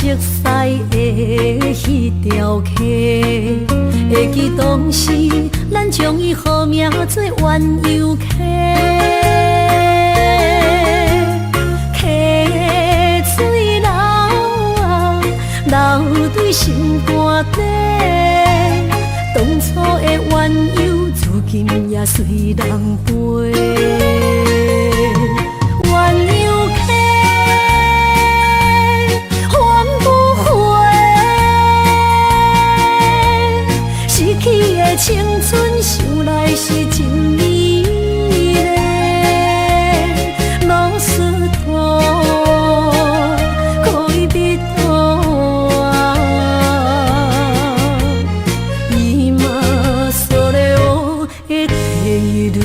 色的迄条溪，会记当时咱将伊号名做鸳鸯溪。溪水流啊，流对心肝底。当初的鸳鸯，如今也随人飞。鸳鸯溪。 去的青春想来是真美丽，老师徒可以比拖啊，伊嘛所了的地路。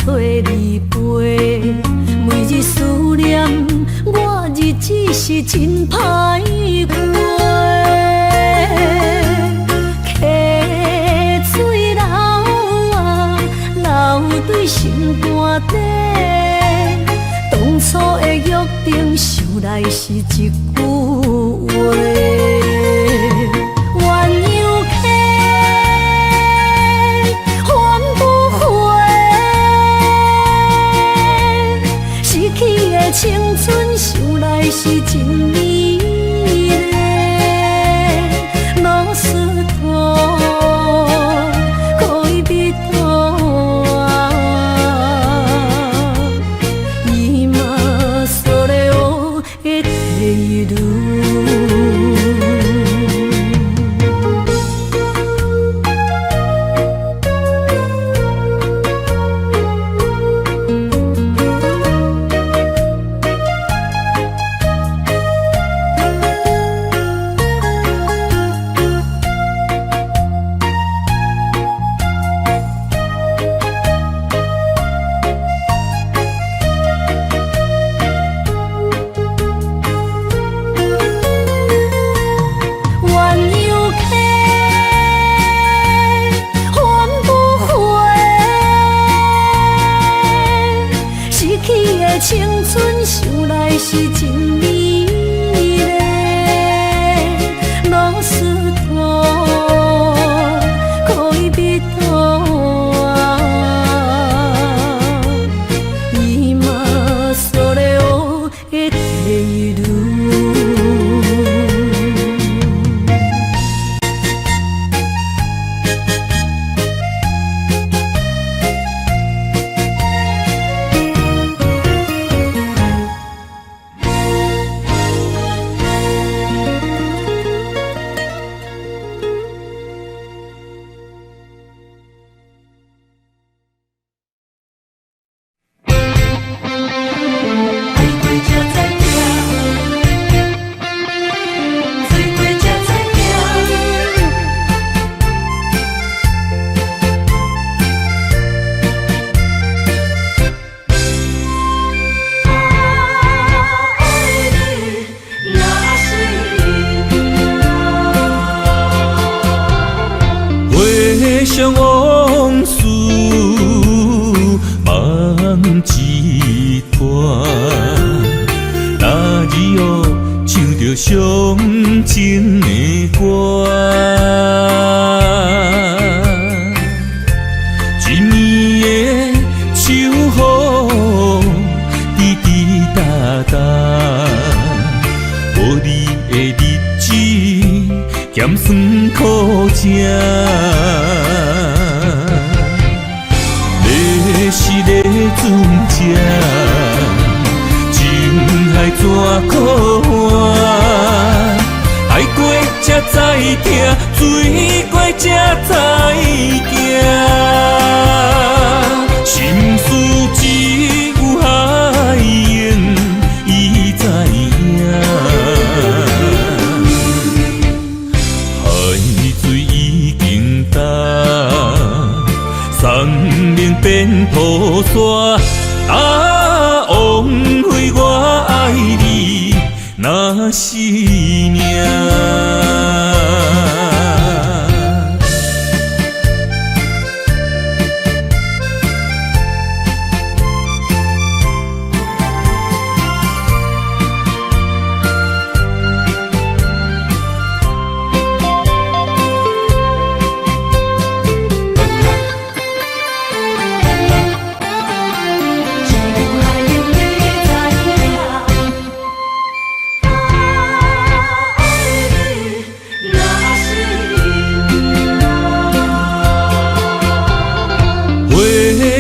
找你陪，每日思念，我日子是真歹过。溪水流啊，流对心肝底。当初的约定，想来是一句话。 青春想来是真美丽，老师徒可以比拖啊，伊嘛所了的地路。 青春想来是真美丽，老师徒可以比拖啊，伊嘛所了的地路。 想往事梦一段，那日后唱着伤情的歌，一暝的秋雨滴滴答答，无你的日子咸酸苦涩。 是咧船只，情海怎可换？爱过才知疼，水过才知行。心变菩萨，枉费我爱你那是命。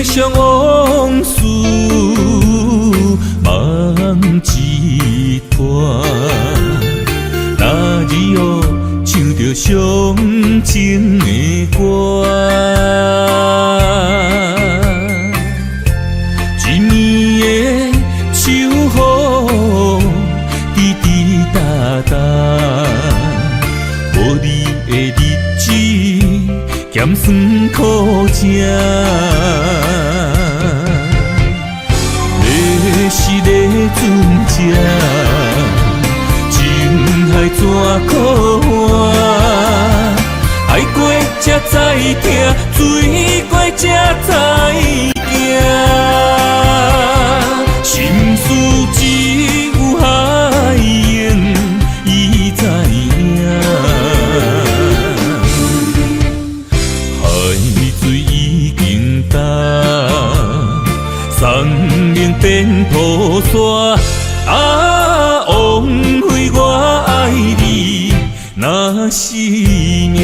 想往事梦一团，那日后唱着伤情的歌，一年的秋雨滴滴答答，无你的日子咸酸苦涩。是个船只，情海怎可换？爱过才知疼，醉过才知惊。心事只有海燕伊知影，海水已经淡。送命变菩萨，枉费我爱你那是命。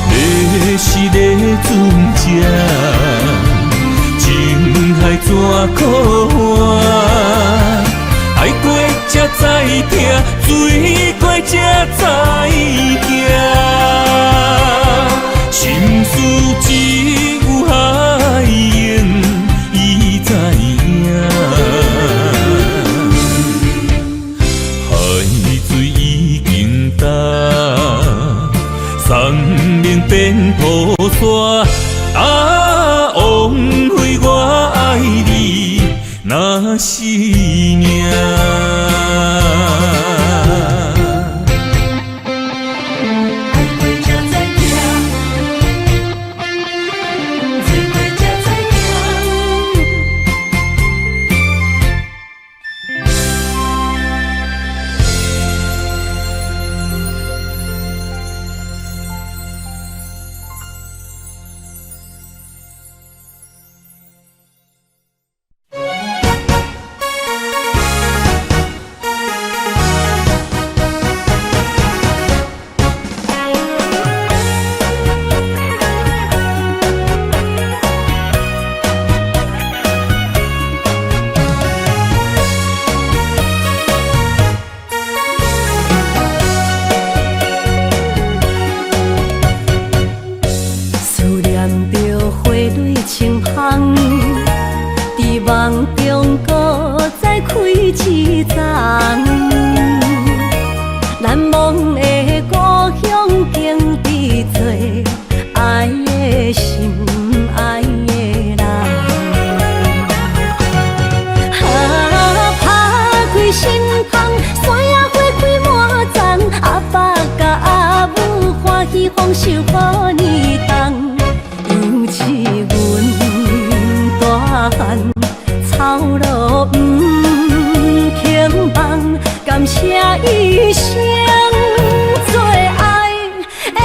你是个船只，情海怎可换？爱过才知疼，醉过才知惊。心事只有海燕伊知影，海水已经淡，送命变菩萨，枉费我爱你那是命。丰收好年冬，尤是阮大汉草路不轻放，感谢一生做爱的人。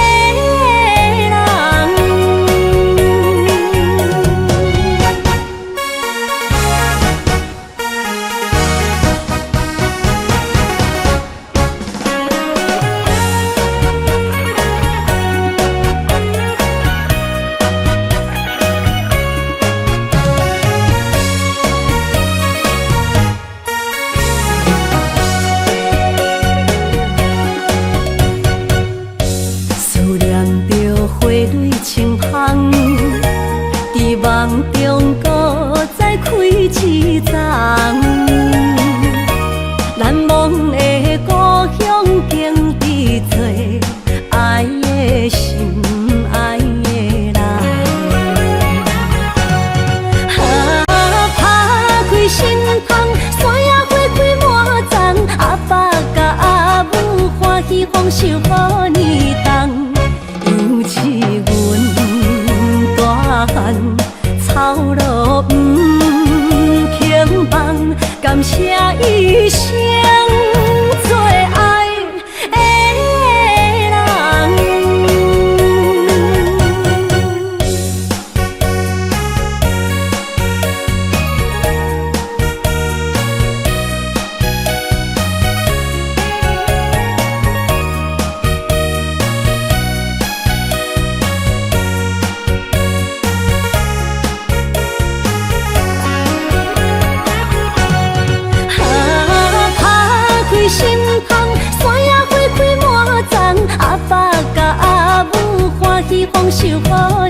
受予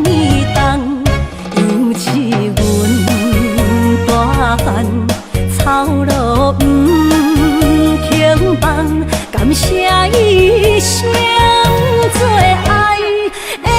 你重，尤其阮大汉草路不轻放，感谢一生做爱的人。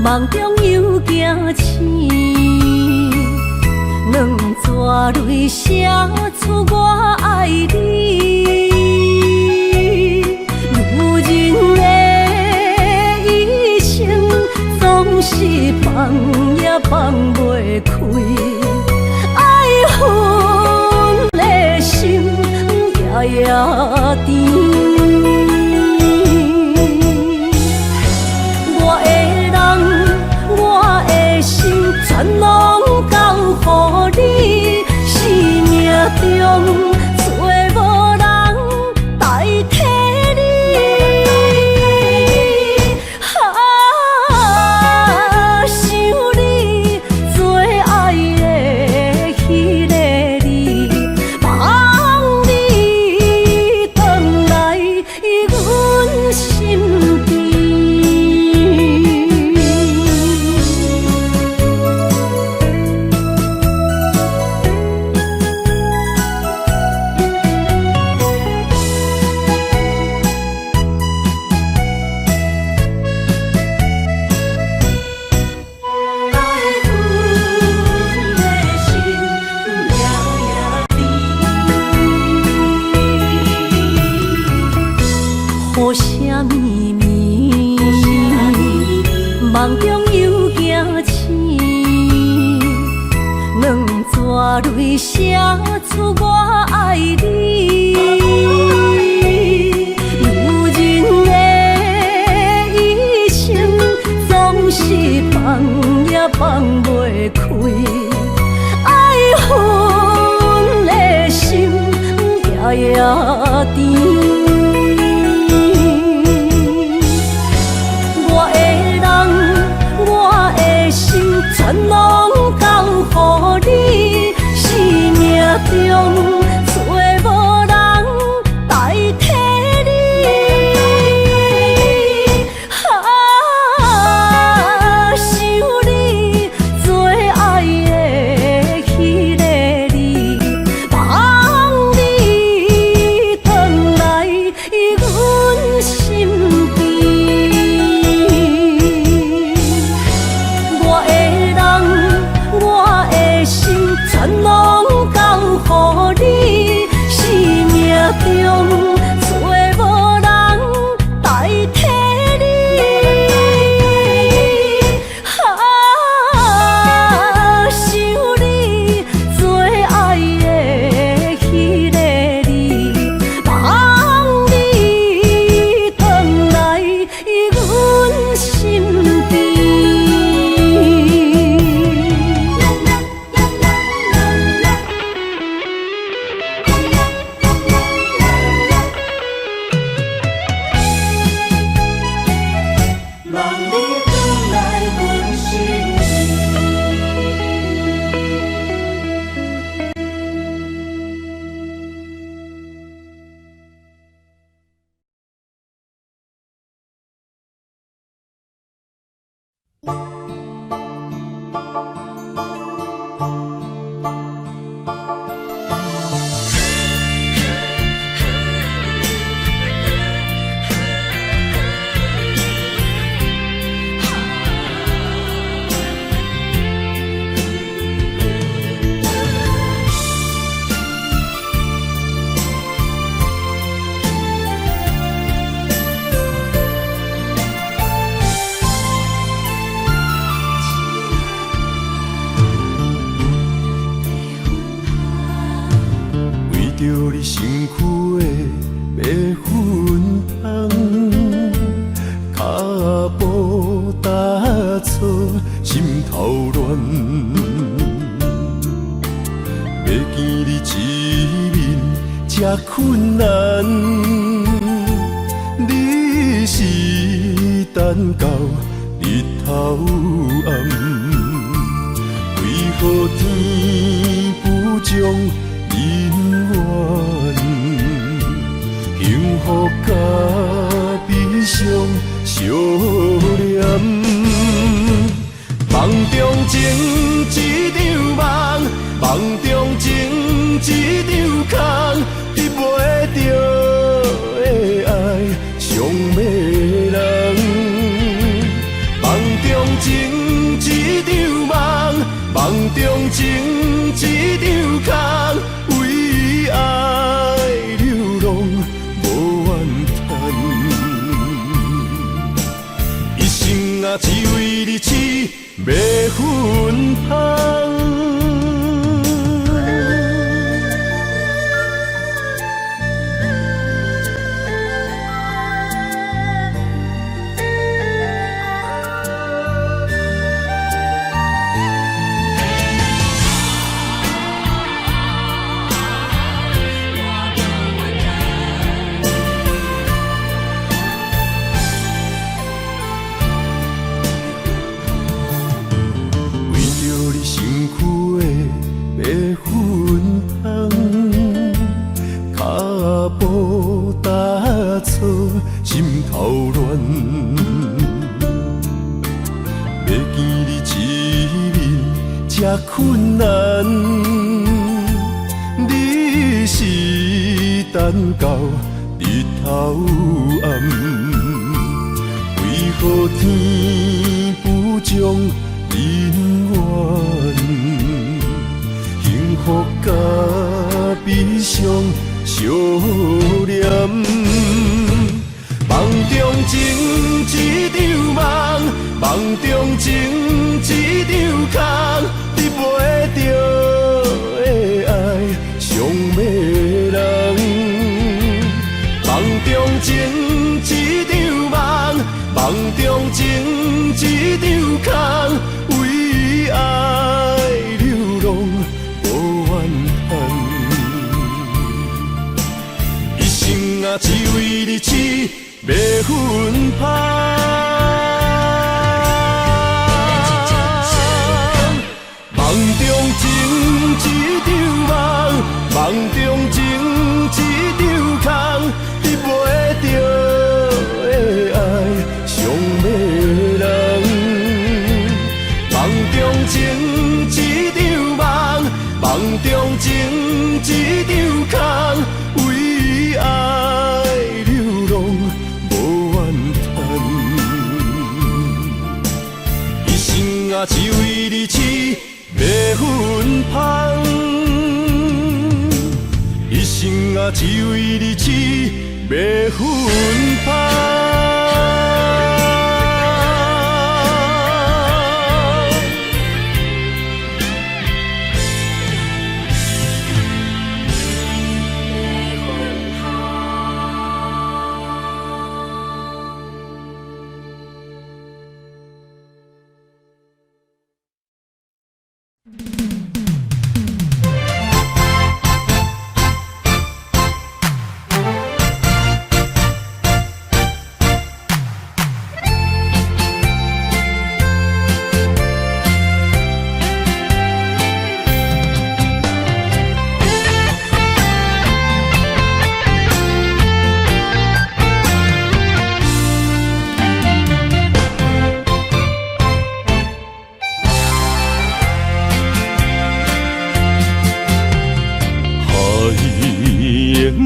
梦中又惊醒，两纸泪写出我爱你。女人的一生总是放也放袂开，爱恨的心夜夜甜。全拢交予你，生命中找无人代替你。想你做爱的迄个你，望你回来阮身边。梦中又惊醒，两纸泪写出我爱你。女人的一生总是放也放袂开，爱恨的心夜夜甜。全拢交予你，生命中找无人代替你。想你做爱的迄个你，望你回来阮身边。全拢交予你，生命中找无人代替你。想你做爱的迄个你，望你回来阮身边。心头乱。要见你一面这困难，你是等到日头暗，为何天不将人怨？幸福甲悲伤相连，梦中情一场梦，梦中情一场空，得袂着的爱上迷人。梦中情一场梦，梦中情一场空，为爱流浪无怨叹。一生啊，只为你痴，袂分芳。心头乱，要见你一面这困难，你是等到日头暗，为何天不将人怨？幸福甲悲伤相连。梦中情一场梦，梦中情一场空，得袂着的爱上迷人。梦中情一场梦，梦中情一场空，为爱流浪无怨叹。一生啊，只为你痴。袂分芳，梦中情一场梦，梦中情一场空，得袂着的爱上迷人。梦中情一场梦，梦中情一场空，为爱流浪。只为你痴，袂分芳。一生啊，只为你痴，袂分芳。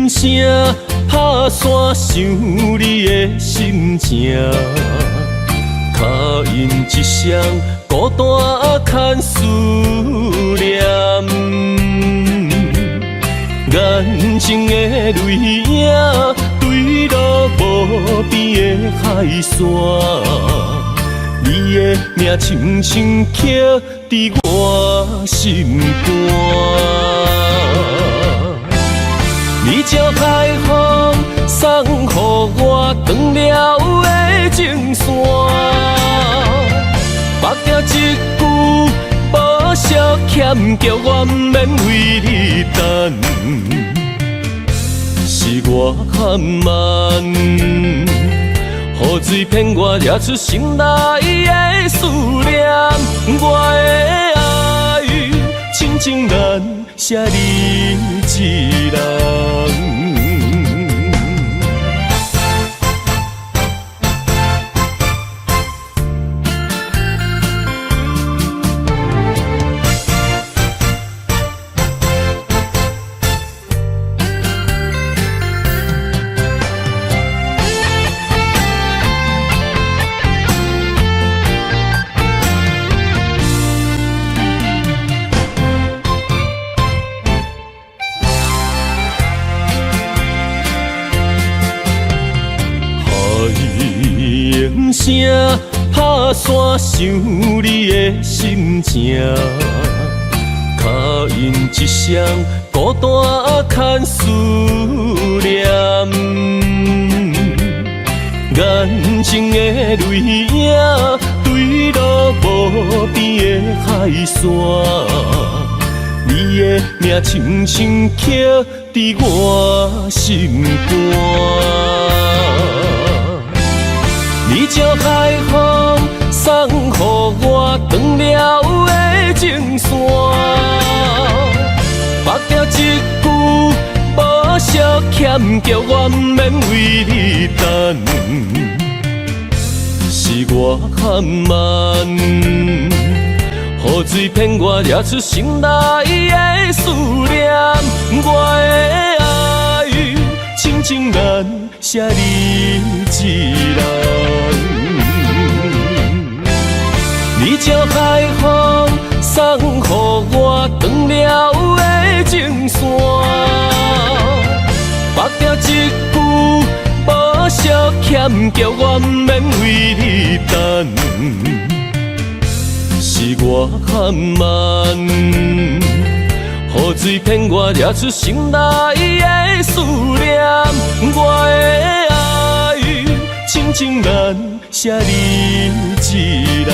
声拍散想你的心情，脚印一双孤单牵思念，眼睛的泪影对落无边的海线，你的名深深刻伫我心肝。你将海风送予我断了的情线，目镜欠叫我不免为你等，是我含慢，雨水骗我惹出心内的思念。我的爱，深情难舍你一人。声打散想你的心情，脚印一双孤单牵思念，眼睛的泪影对落无边的海线，你的名轻轻刻伫我心肝。你将海风送予我断了的情线，绑了一句无惜欠，叫我不免为你等，是我含慢，雨水骗我惹出心内的思念。我的爱，深情难舍你一人。你将海风送予我断了的情线，绑了一句无惜欠，叫我不免为你等，是我含慢，雨水骗我惹出心内的思念。我的爱，深情难舍你一人。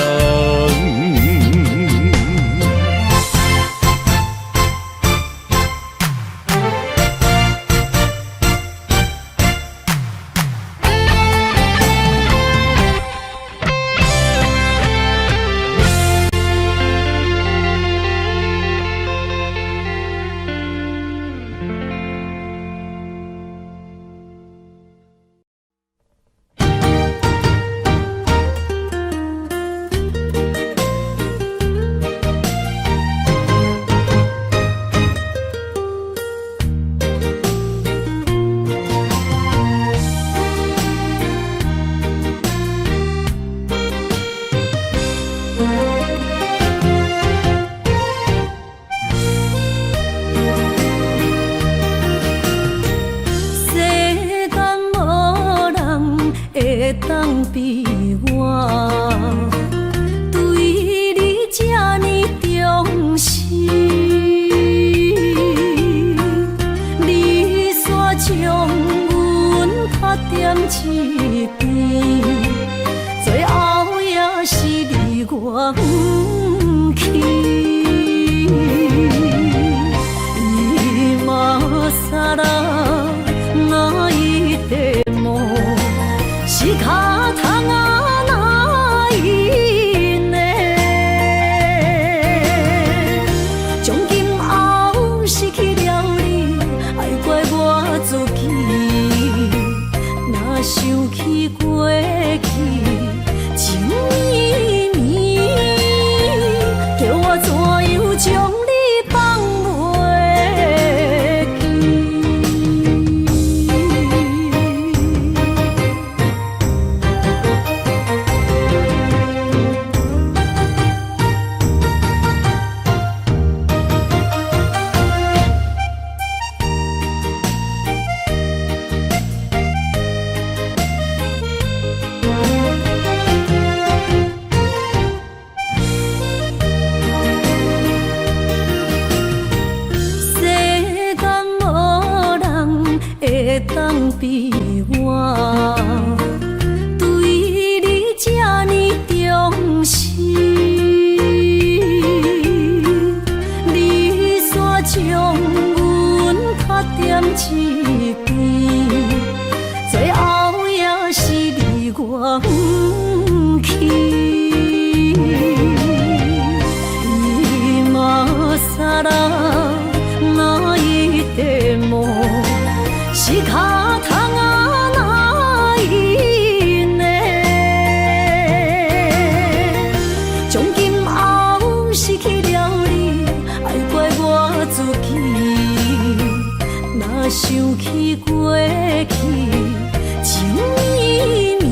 しかたがな去。今さら泣いても仕方がないね。从今后失去了你，爱怪我自己。若想起过去情绵绵，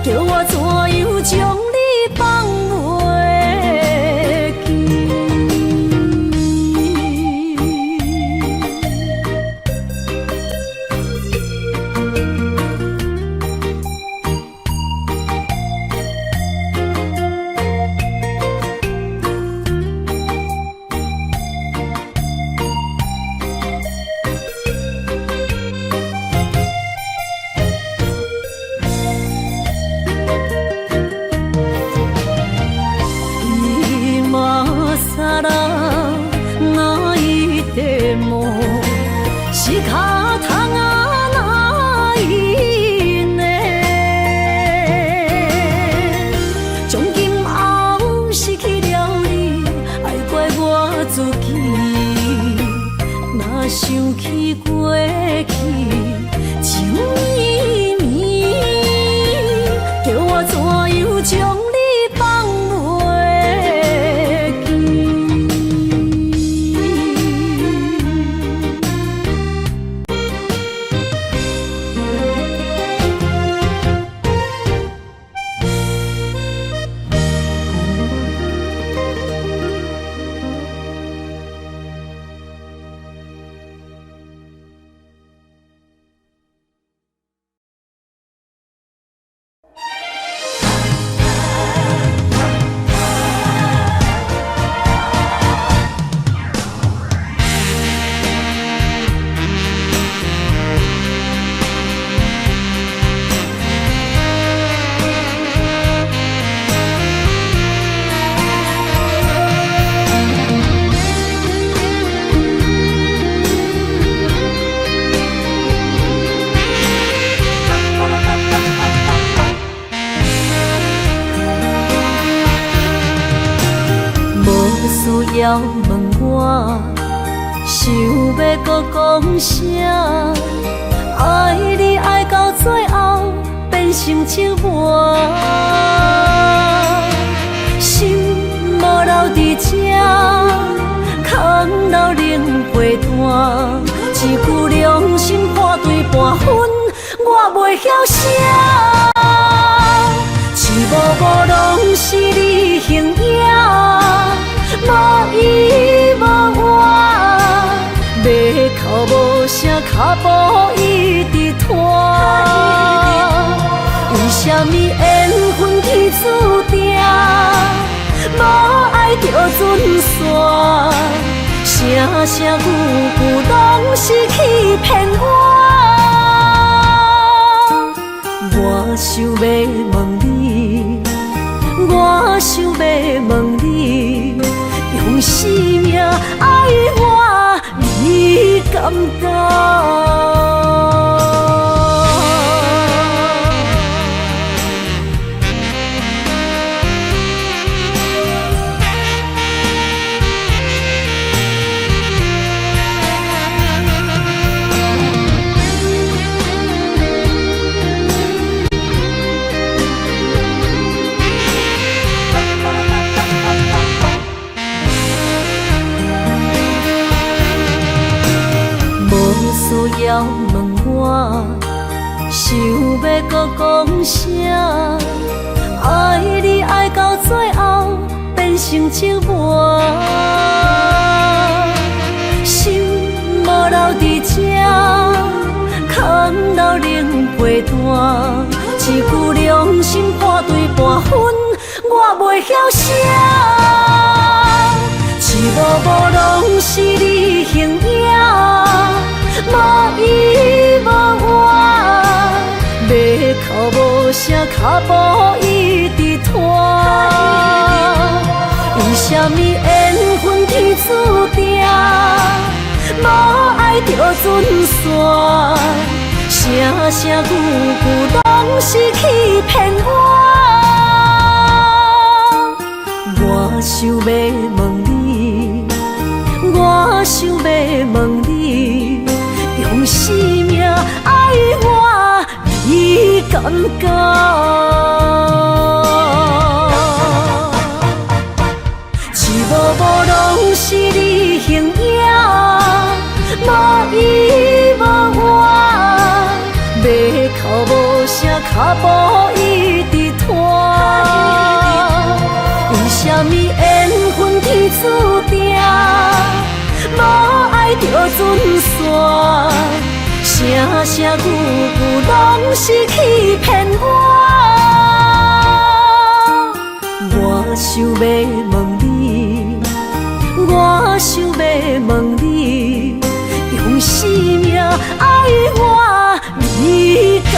叫我怎样将你放袂记？今さら泣いても仕方がないね。从今后失去了你，爱怪我自己。若想起过去情绵绵，叫我怎样将你放袂记？需要问我，想要搁讲啥？爱你爱到最后变成寂寞，心无留伫这，空留冷陪伴。一句良心半对半分，我袂晓写。一幕幕拢是你形影。无依无我，马口无声，脚步一直拖。为什么缘分天注定，无爱就准线？声声句句拢是欺骗我。我想要问你，我想要问你。用生命爱我，你敢当？需要问我，想要搁讲啥？爱你爱到最后变成寂寞，心无留伫这，空留冷陪伴。一句良心半对半分，我袂晓写。一幕幕拢是你形影。无依无我，马口无声，脚步一直拖。为什么缘分天注定，无爱就准线？声声句句拢是欺骗我。我想要问你，我想要问你，用生命爱我，你敢一幕幕拢是你形影，无依无我，要哭无声，脚步一直拖。为什么缘分天注定，无爱就准线？声声句句拢是欺骗我。我想要问你，我想要问你，用生命爱我，你敢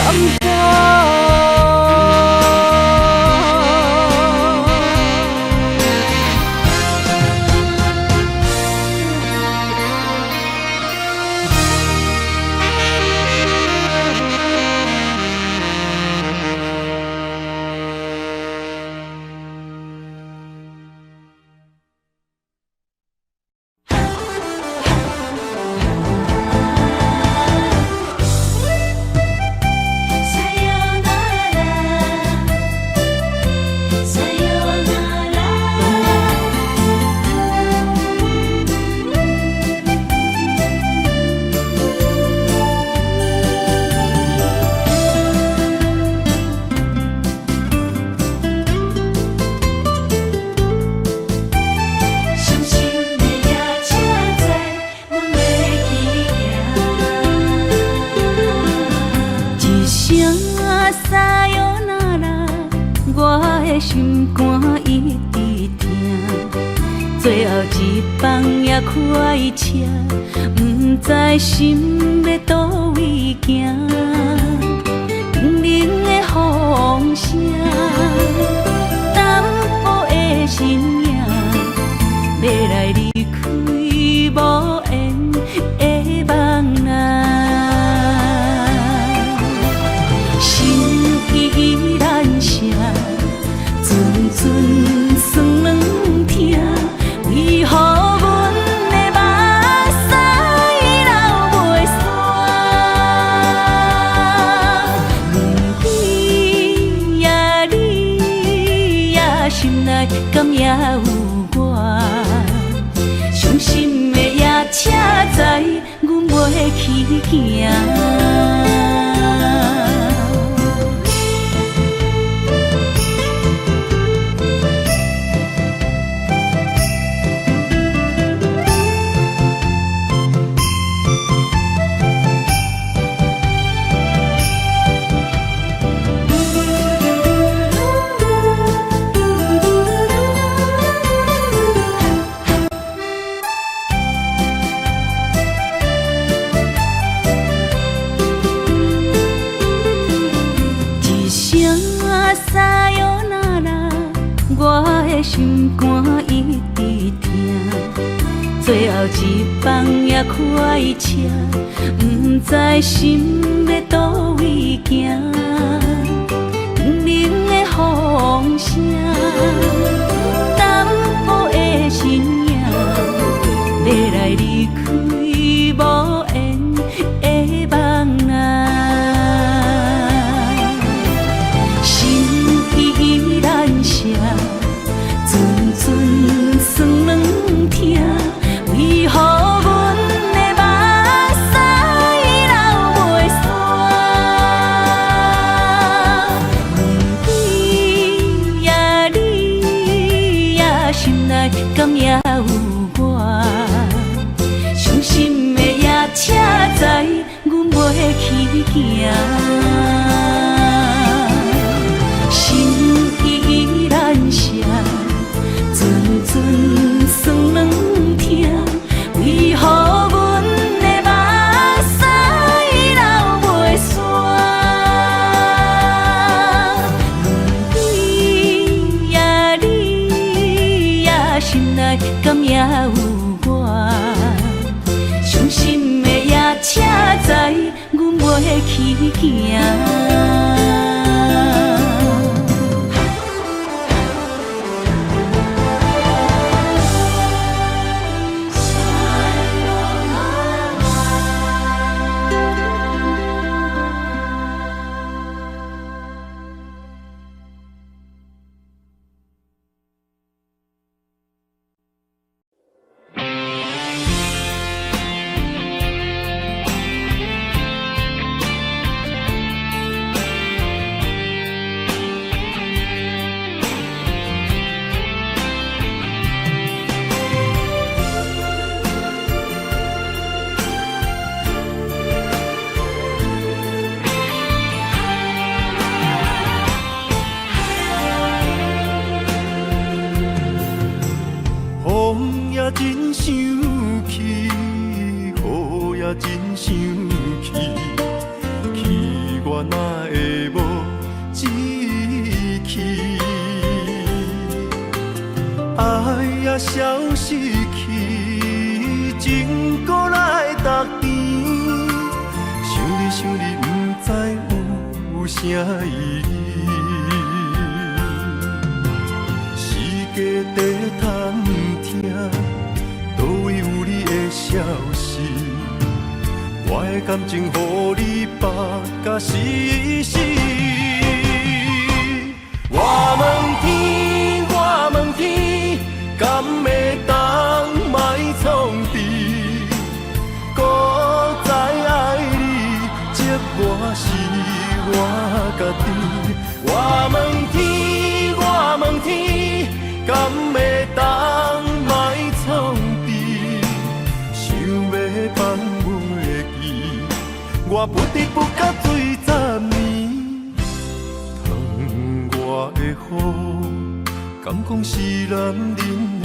心肝一直疼，最后一放也开车，不知心要倒位行。冷冷的风声，淡薄的身影，要来离开无缘的梦啊，心依然剩。阵酸软疼，为何阮的目屎流袂煞？问你呀，你呀，心内敢也有我？伤心的夜车载，阮袂去行。心肝一直疼，最后一放也开车，不知心要倒位行。冷冷的风声，淡薄的身影，要来离开无缘的梦啊，心依然剩。阵酸软疼，为何阮的目屎流袂煞？问你呀，你呀，心内敢也有我？伤心的夜车载，阮袂去行。心依然剩。阵酸软疼，为何阮的目屎流袂煞？问你呀，你呀，心内敢也有我？伤心的夜车载，阮袂去。去行。风也真生气，雨也真生气，气我哪会无志气？爱也消失去，情搁来逐甜。想你，不知有啥意义。时家地探听，倒位有你的消息？我的感情，予你绑甲死死。我问天，我问天，敢会当莫创治？搁再爱你，这我是我家己。我问天，我问天，敢会当莫创治？想要放袂记，我不得不甲醉10年。窗外的雨，敢讲是男人的泪？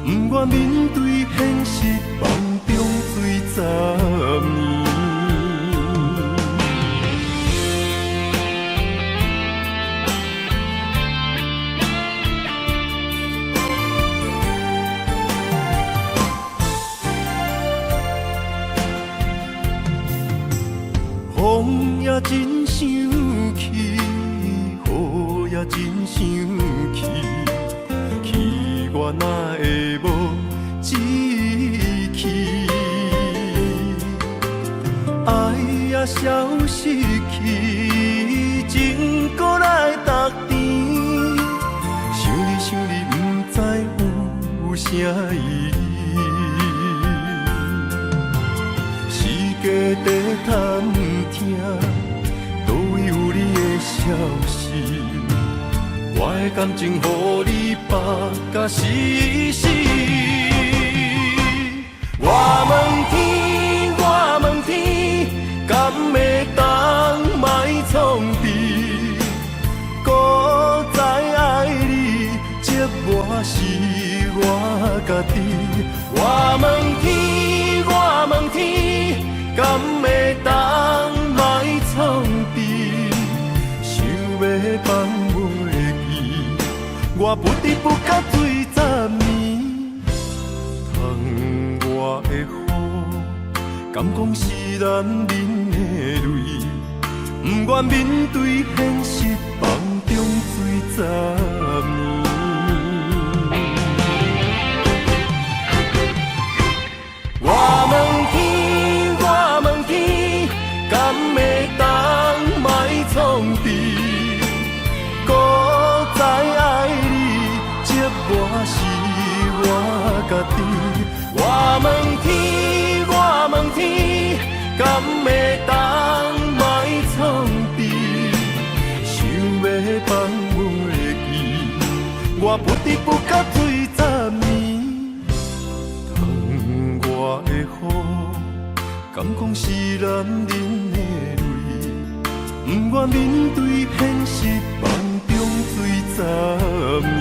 不愿面对现实，梦中醉10年。风也真生气，雨也真生气，气我哪会无志气？爱也消失去，情搁来逐甜。想你，不知有啥意义？时家地探听，倒位有你的消息？我的感情，予你绑甲死死。我问天，我问天，敢会当莫创治？搁再爱你，这我是我家己。我问天，我问天，敢会当莫创治？想要放袂记，我不得不甲醉10年。窗外的雨，敢讲是男人的泪？不愿面对现实，梦中醉10年。我问天，我问天，敢会当莫创治？搁再爱你，这我是我家己。我问天，我问天，敢会当莫创治？想要放袂记，我不得不甲醉10年。窗外的雨，敢讲是男人的泪？不愿面对现实，梦中醉10年。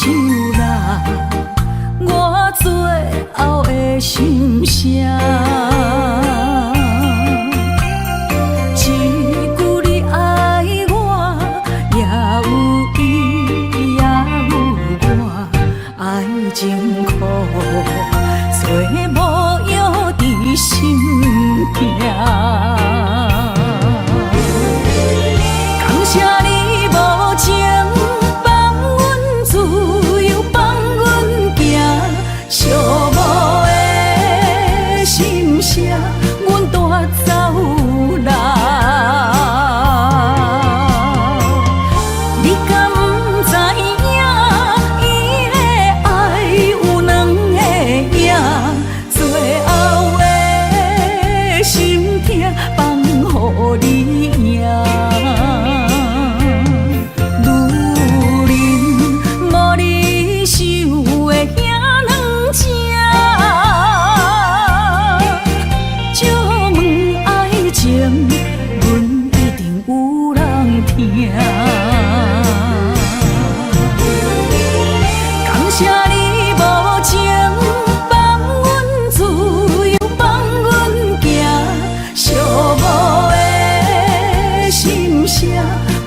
像啦，我最后的心声。一句你爱我，也有伊，也有我，爱情苦，做无药伫心痛。感谢你无情放阮自由，放阮行，寂寞的心声，阮带走啦。你敢不知影，伊的爱有两个影，最后的心痛放予你赢。感谢你无情放阮自由，放阮行，寂寞的心声，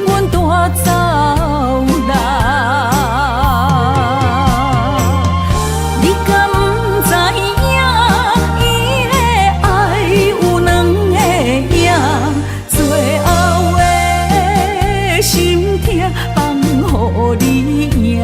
阮带走啦。你敢不知影，伊的爱有两个影，最后的心痛放予你赢。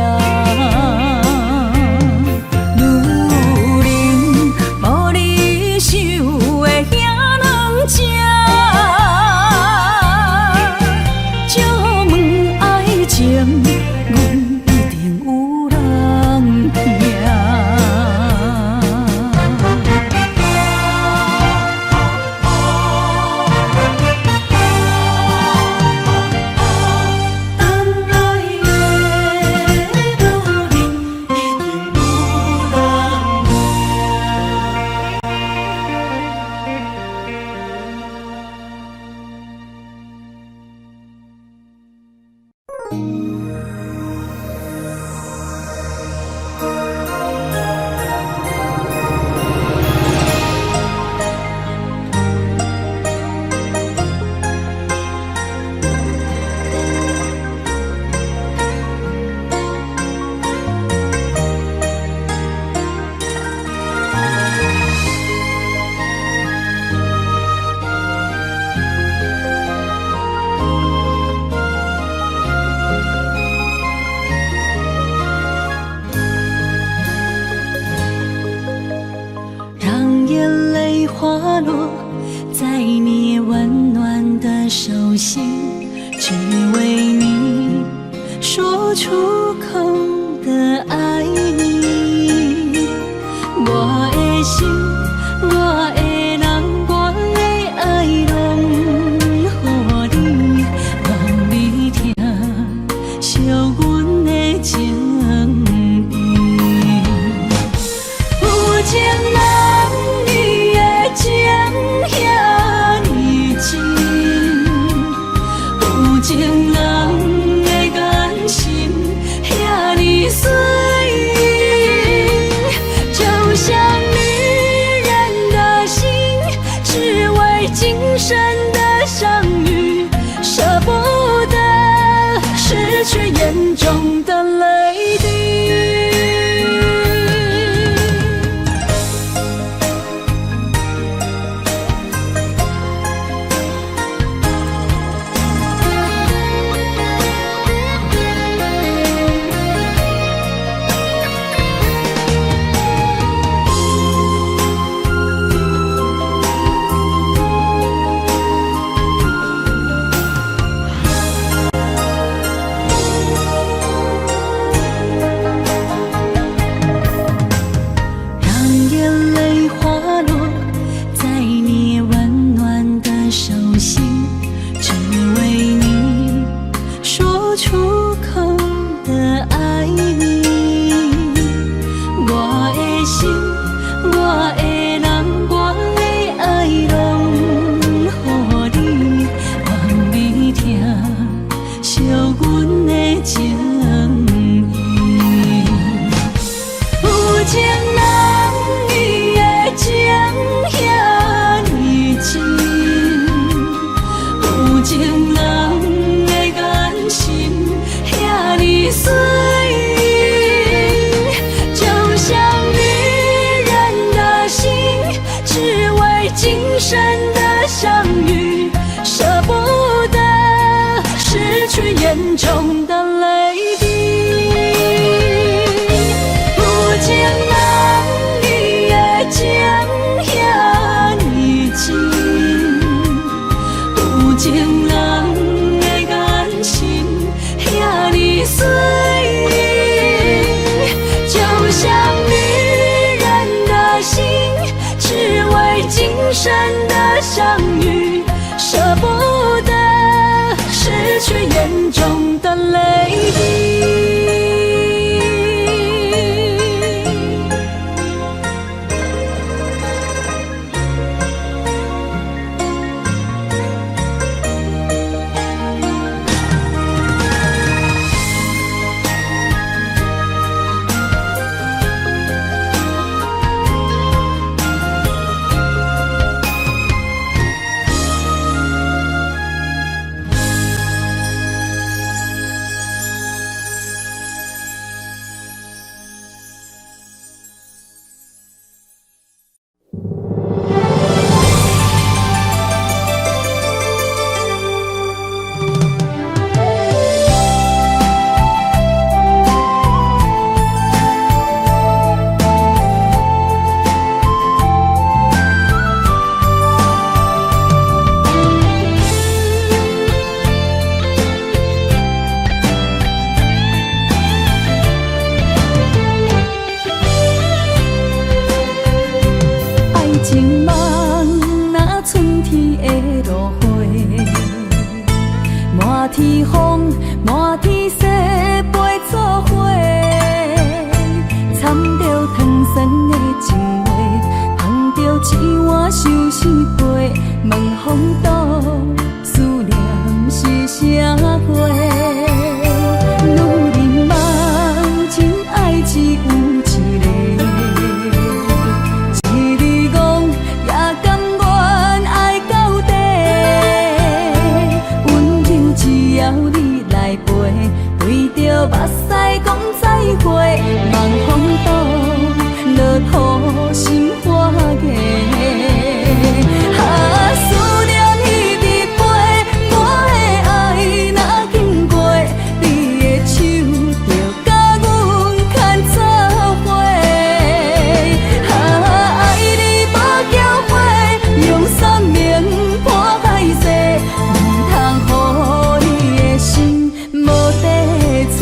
情人的眼神遐尼水，就像女人的心，只为今生的相遇，舍不得失去眼中的泪滴。有情人你的情遐尼深，有情人的眼神遐尼水，就像女人的心，只为今生的相遇，舍不得失去眼中的泪滴。情梦那春天的落花，满天风，满天雪，陪做伙，掺着糖酸的情话，捧着一碗相思杯，问风度思念是啥货？女人梦情爱只有一个。对着目屎讲再会，望风度落雨心花芽。思念彼日飞，我的爱若经过，你的手就甲阮牵做伙。爱你无后悔，用生命破海誓，唔通予你的心无地找。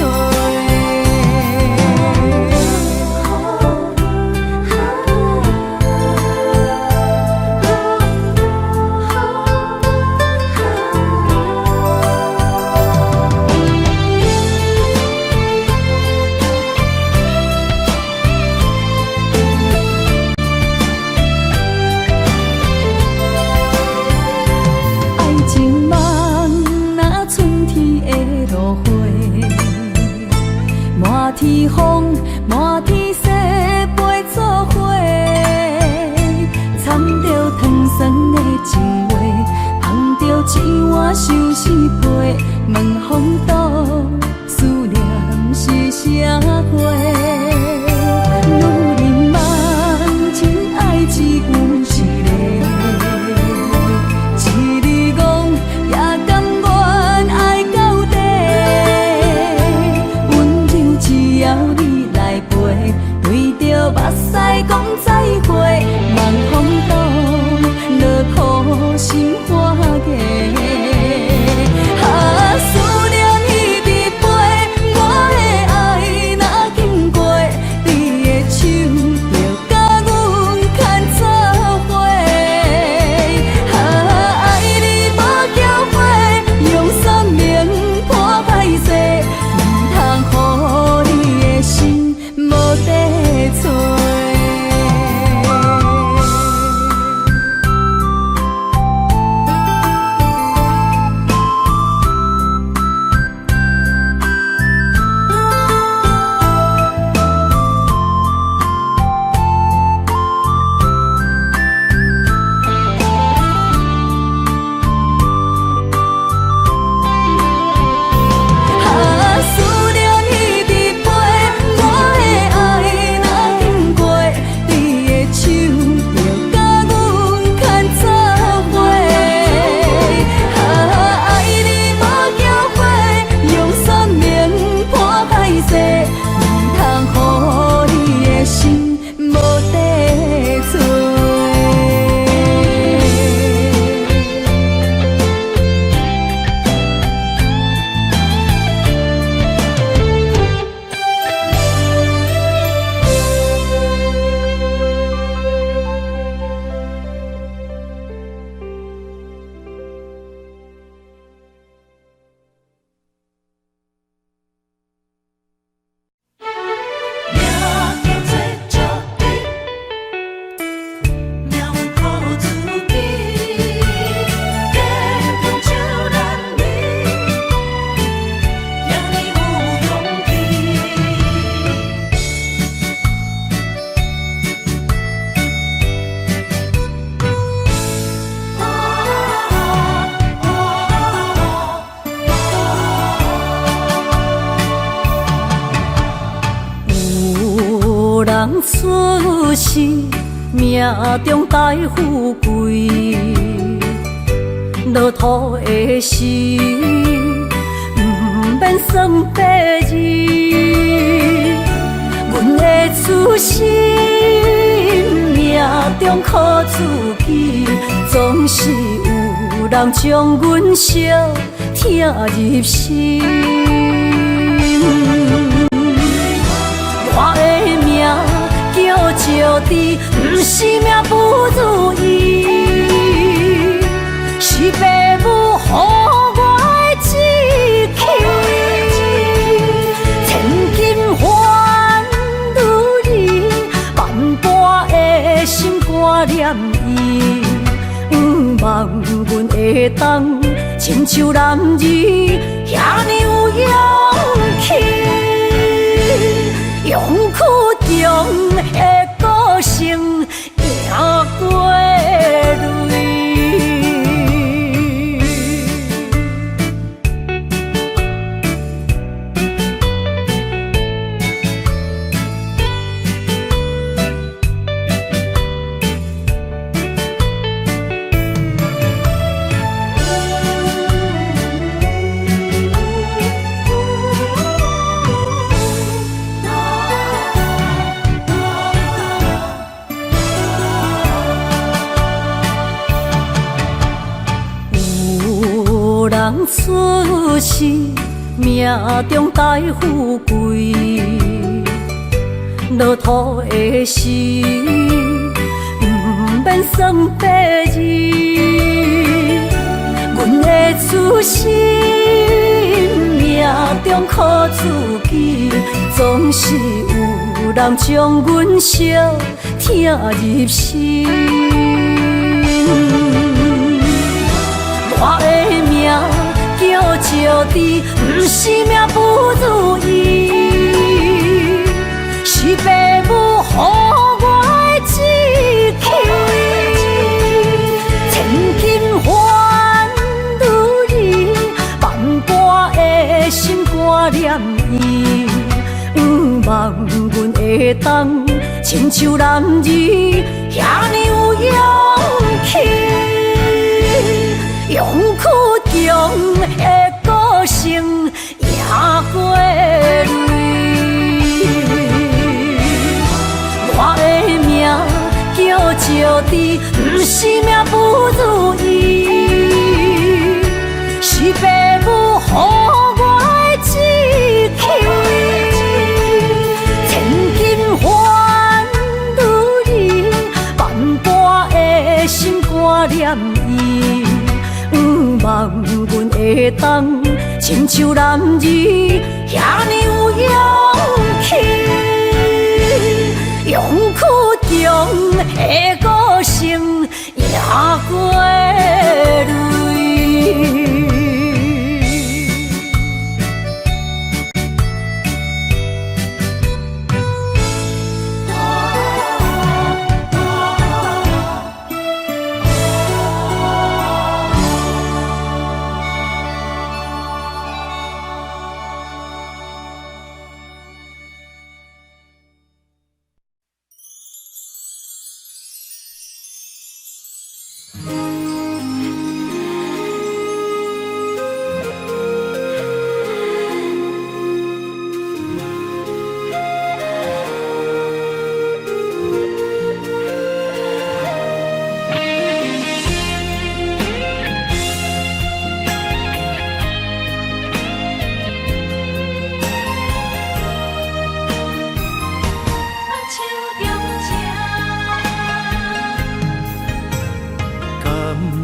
爱情梦那春天的落花，满天风，满天雪，陪做伙，掺着糖酸的情话，捧着一碗相思杯，问风度思念是啥货？女人梦情爱只有一个。只要你来是命中带富贵，落土的时，不免算白字。阮的初心，命中靠自己，总是有人将阮惜疼入心。我的命叫石滴，不是命不如意，是父母予我的志气。千金换如意，万般的心肝念伊，不望阮会当亲像男儿遐尼有勇气。勇气中的个性赢过泪。出世命中带富贵，落土的时，不免算白字。阮的初心，命中靠自己，总是有人将阮惜疼入心。我的命叫石滴，不是命不如意，是父母予我的志气。千金换如意，万般的心肝念伊，不望阮会当亲像男儿遐尼有勇气。勇气中的个性赢过泪。我的命叫石滴，不是命不如意，是父母予我的志气。千金换如意，万般的心肝念伊。不望阮会当亲像男儿遐尼有勇气。勇气中的个性赢过泪。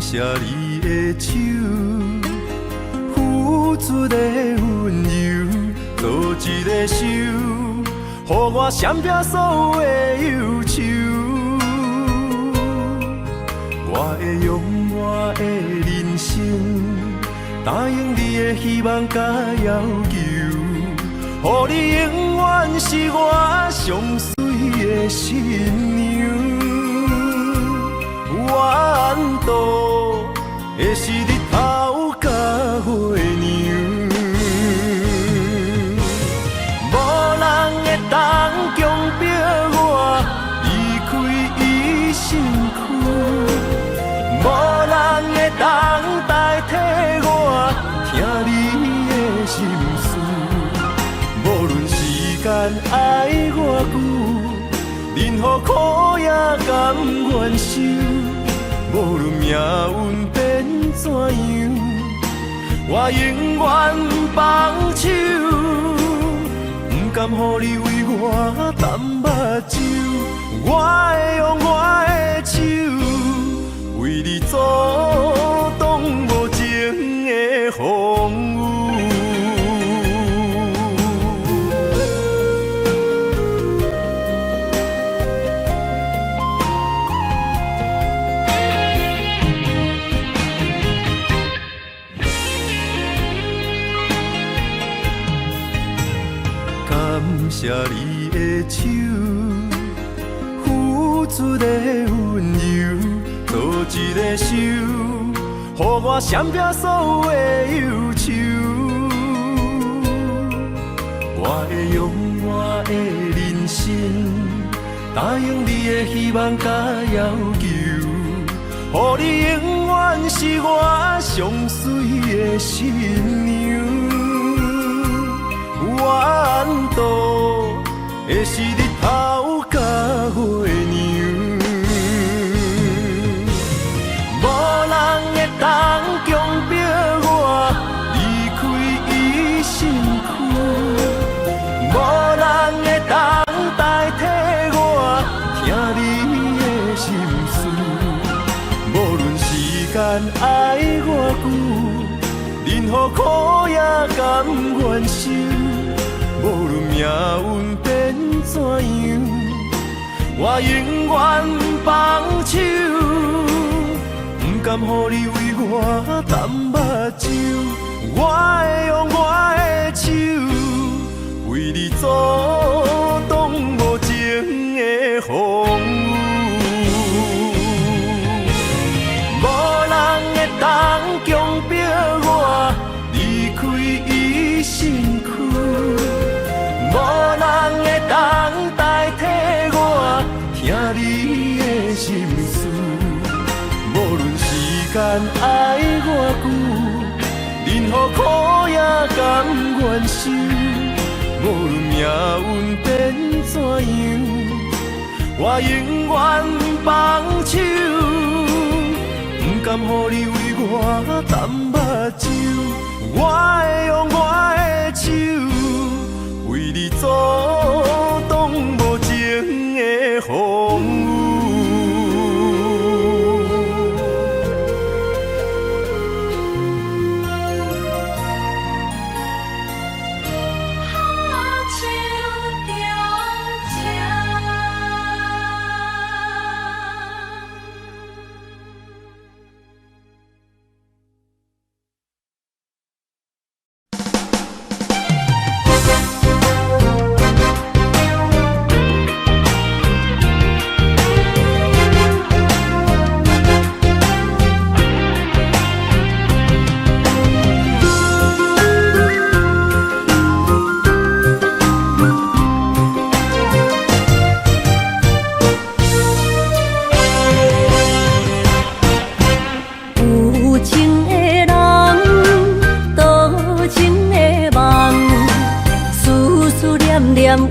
谢你的手，付出的温柔，做一个手，予我闪避所有的忧愁。我会用我的人生，答应你的希望甲要求，予你永远是我上水的新娘。缘途会是日头甲月亮，无人会当强迫我离爱我久，任何苦也甘愿受。无论命运变怎样，我永远放手，不甘予你为我淡目睭。我会用我的手，为你阻挡无情的风雨。感谢你的手，付出的温柔，做一个手，予我闪避所有的忧愁。我会用我的人生，答应你的希望甲要求，予你永远是我上水的新娘。弯道的是日头甲月亮，无人会当强迫我离开伊身躯，无人会当代替我听你的心事。无论时间爱我久，任何苦也甘愿受。无论命运变怎样，我永远放手，不甘予你为我淡目睭。我会用我的手，为你阻挡无情的风雨。无人会当强迫我离开伊身躯。无人会当代替我听你的心事，无论时间爱我久，任何苦也甘愿受。无论命运变怎样，我永远放手，不甘予你为我淡目睭。我会用我的手，为你阻挡无情的风雨。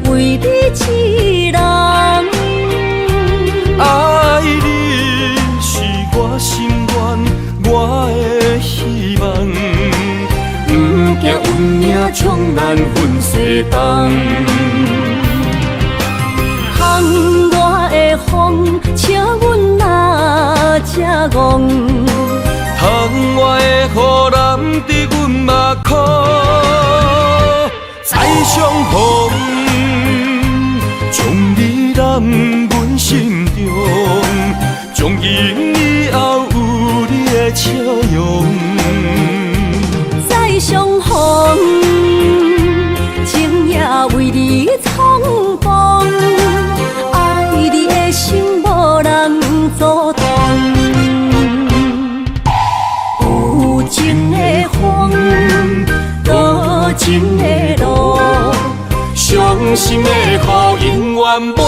为你痴人，爱你是我心愿，我的希望，不惊运命冲咱分世东。窗外的风，请阮哪只戆？窗外的雨淋伫阮目眶，再相逢。将你揽阮心中，从今以后有你的笑容。再相逢，情也为你冲动，爱你的心无人阻挡。有情的风，多情的路。伤心的雨永远袂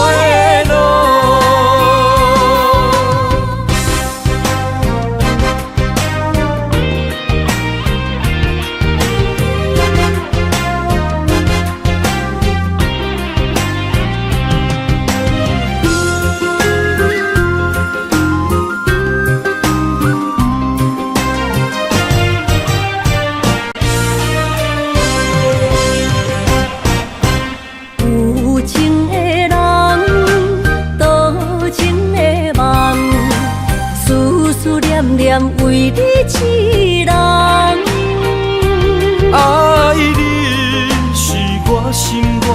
落。爱你是我心愿，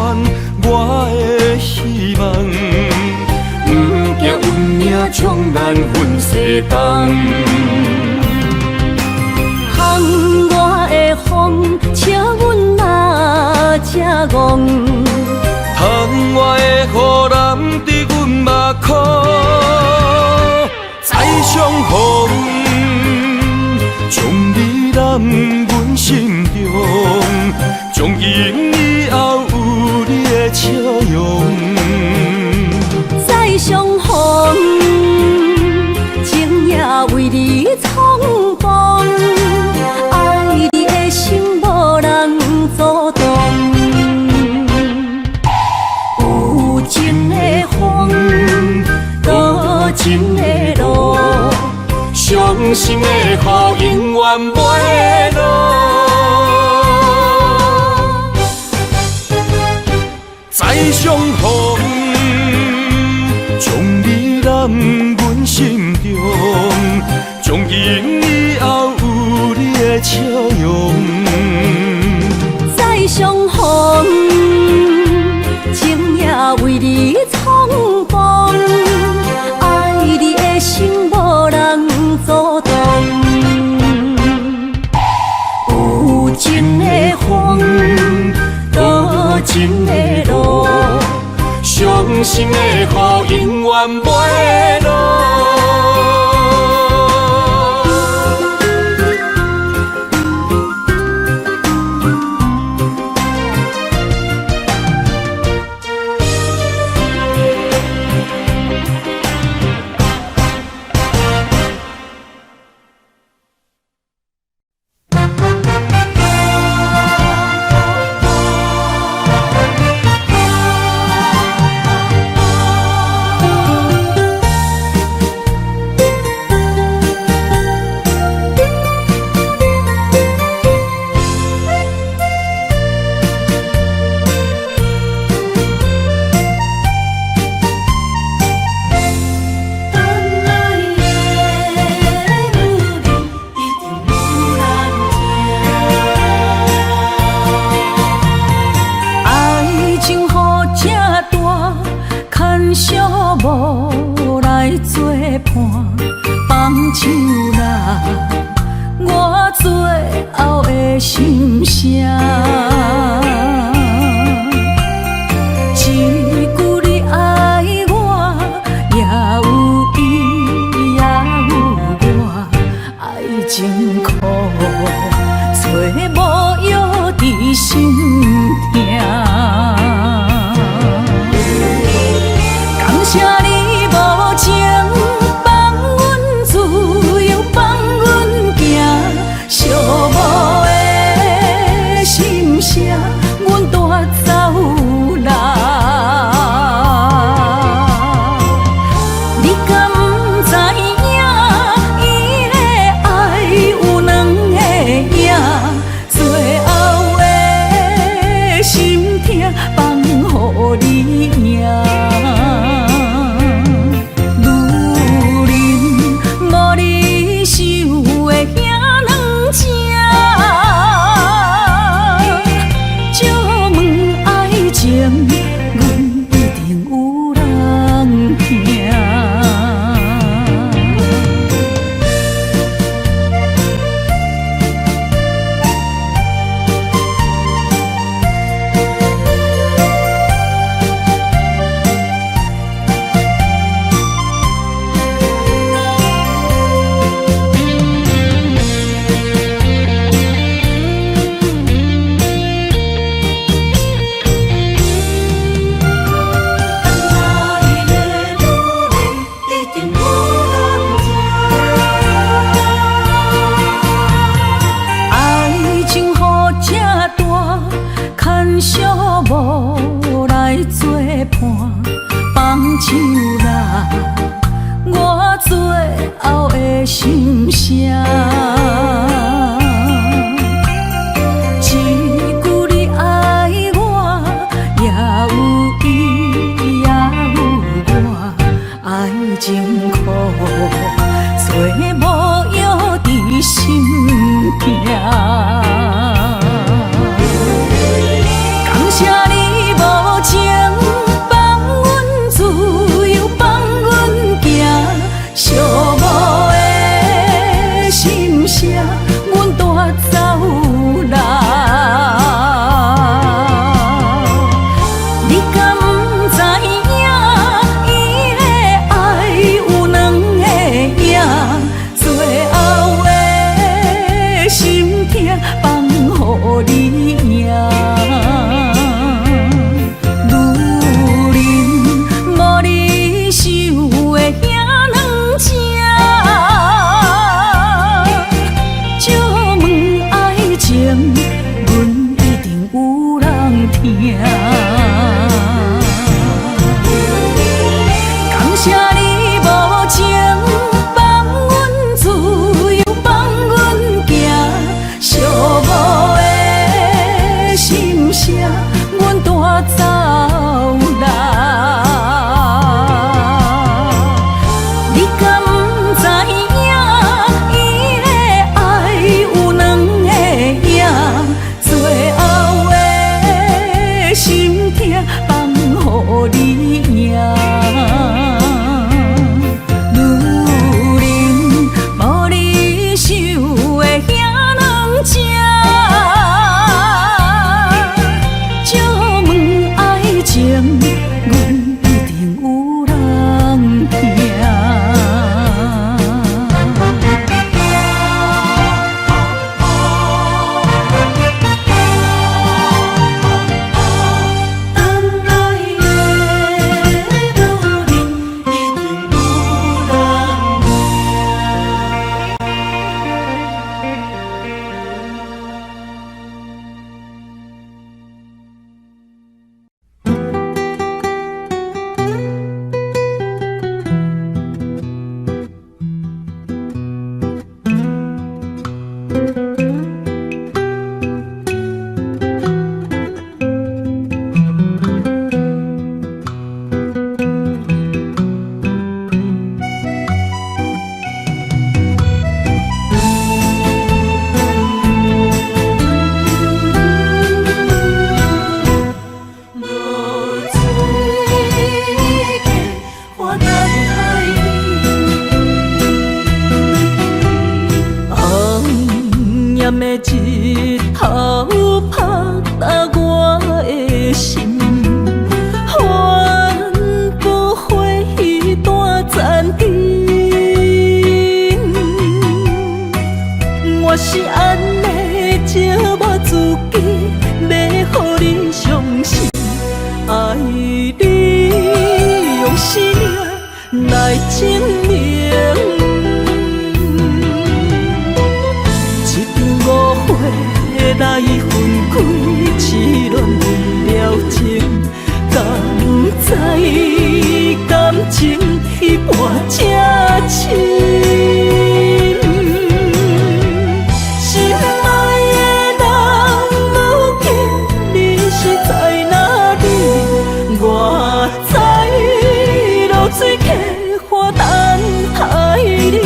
我的希望。不惊运命冲咱分西东。风外的风，请阮哪只戆？窗外的雨淋伫阮目眶，再相逢，将你揽阮心中，从今以后有你的笑容。再相逢，情也为你冲动，爱你的心无人阻挡。有情的风，多情的路，伤心的雨永远袂落。再相逢，将你揽阮心中，从今以后有你的笑容。再相逢，情也为你冲动，爱你的心无人阻挡。有情的风，多情的路，伤心的雨永远袂落。无来作伴，放手啦，我最后的心声。一句你爱我，也有伊，也有我，爱情苦，找无药伫心痛。感谢你无情，放阮自由，放阮行，寂寞的心声，阮带走啦。你敢不知影，伊的爱有两个影，最后的心痛放予你赢。无来作伴，放手啦，我最后的心声。一句你爱我，也有伊，也有我，爱情苦，找无药伫心痛。开，痴恋为了情，敢知感情彼半才深。心爱的人，如今你是在哪里？我知露水客花等待你。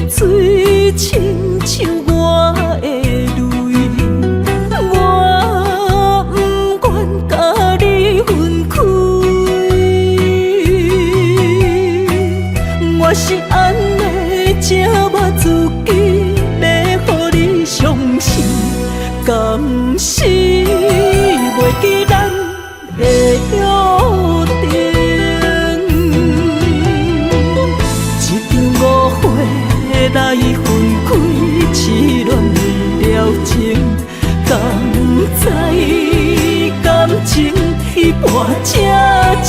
水亲像我的泪，我不愿甲你分开。我是安尼才捌自己要予你伤心，敢是袂记咱的约定？来分开，痴恋为了情，敢知感情彼半才深。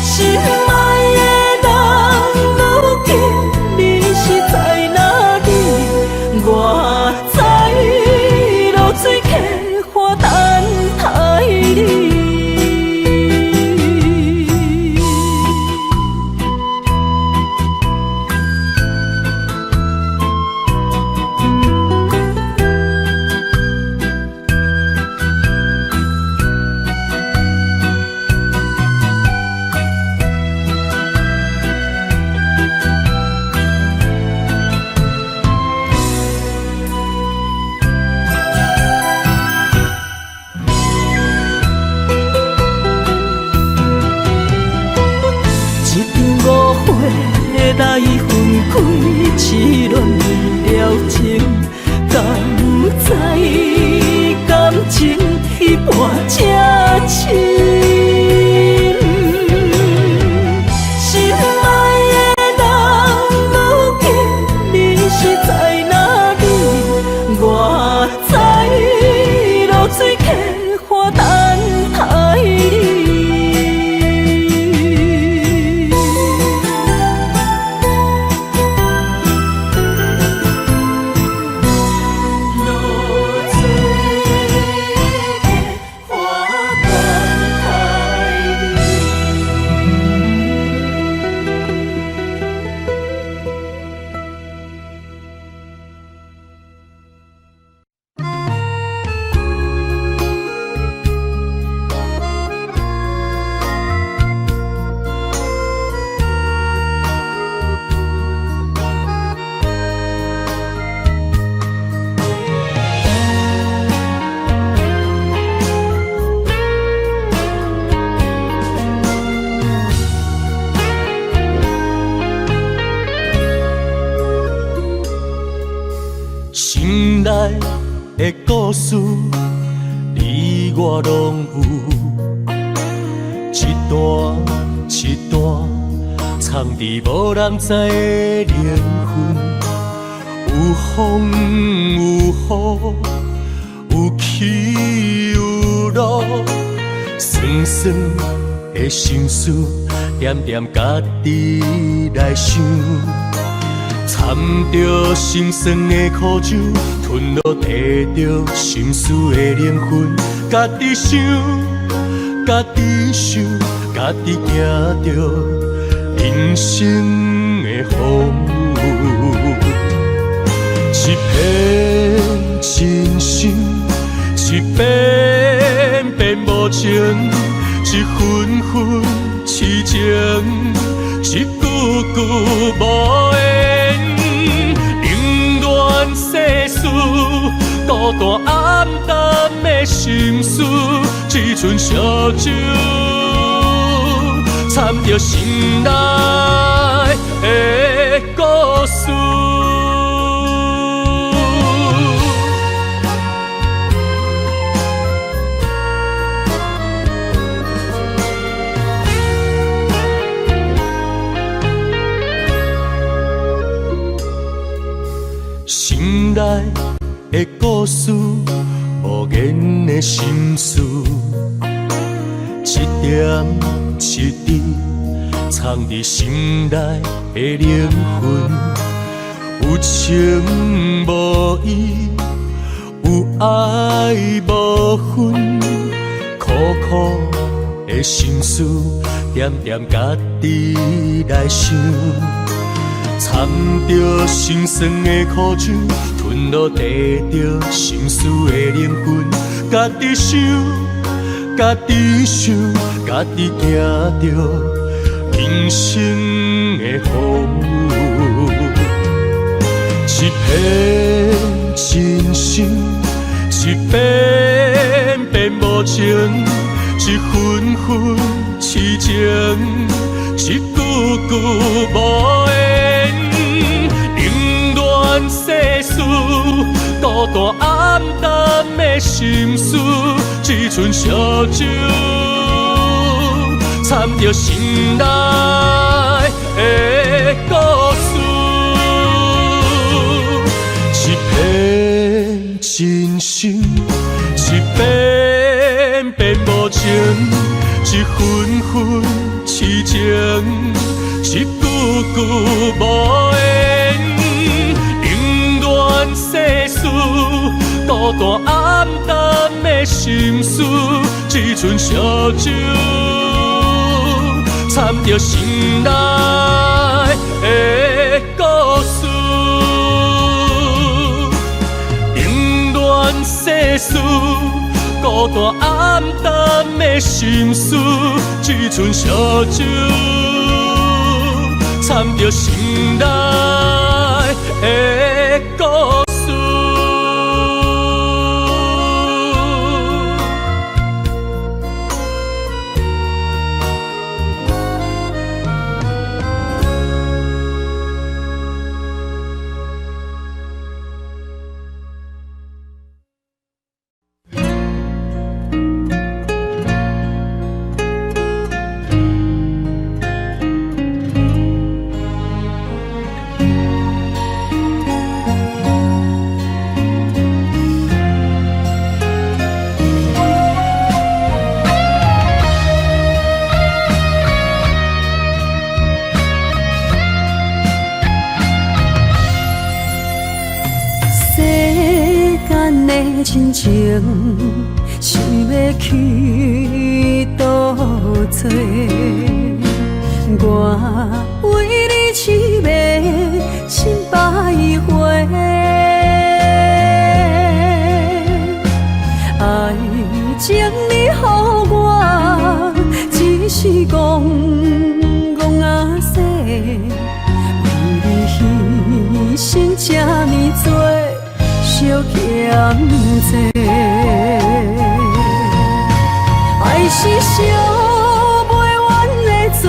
心爱的人，如今你是在哪里？我知露水客花等待你。来分开，痴恋为了情，敢知感情彼半才深。心爱的人，如今你是在哪里？我知露水客花等待你。心内的故事，你我拢有，一段一段藏伫无人知的灵魂。有风有雨，有起有落，酸酸的心事，点点家己来想。掺着心酸的苦酒，吞落摕着心事的灵魂，家己想，家己想，家己行着人生的风雨。一片真心，一片片无情，一份份痴情，一句句无言。冷暖世事，孤单暗淡的心事，只剩烧酒，掺着心内的故事。心内的故事，无言的心事，一点一滴藏伫心内的灵魂，有情无义，有爱无分，苦苦的心事，点点家己来想。掺着心酸的苦酒，吞落地着心事的灵魂，家己想，家己想，家己行着人生的风雨。一片真心，一片片无情，一分分痴情，一句句无言。世事，孤单暗淡的心事，只剩烧酒，掺着心内的故事。一片真心，一片片无情，一分分痴情，一句句无言。世事，孤单暗淡的心事，只剩烧酒，掺着心内的故事。冷暖世事，孤单暗淡的心事，只剩烧酒，掺着心内的故事。亲情想要去倒找，我为你痴迷心百回，爱情你予我，只是戆戆仔细，为你牺牲这么多。小欠债，爱是烧袂完的罪，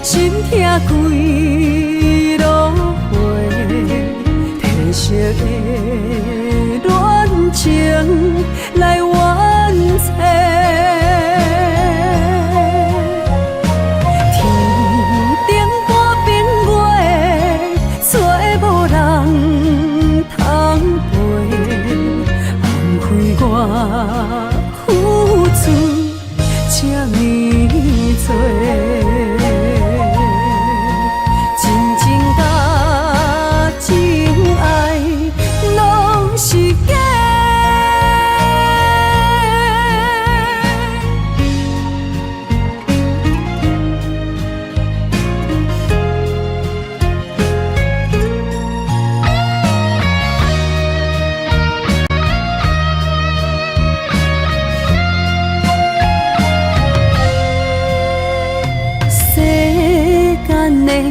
心痛几落回，褪色的恋情来完结。我付出这么多，真情甲真爱拢是假。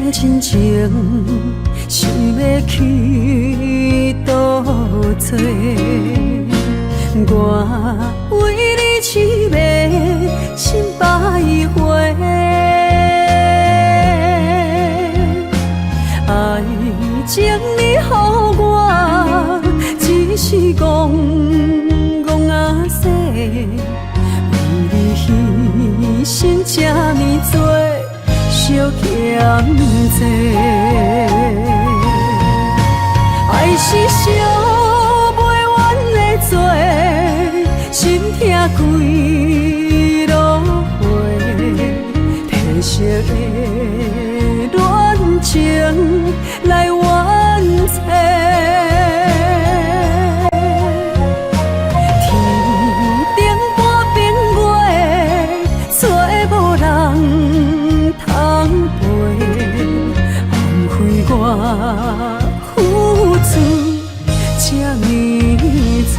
亲情想要去倒找，我为你痴迷心百回。嫌济，爱是烧袂完的罪，心痛几落回，褪色的恋情来完结。我付出这呢多，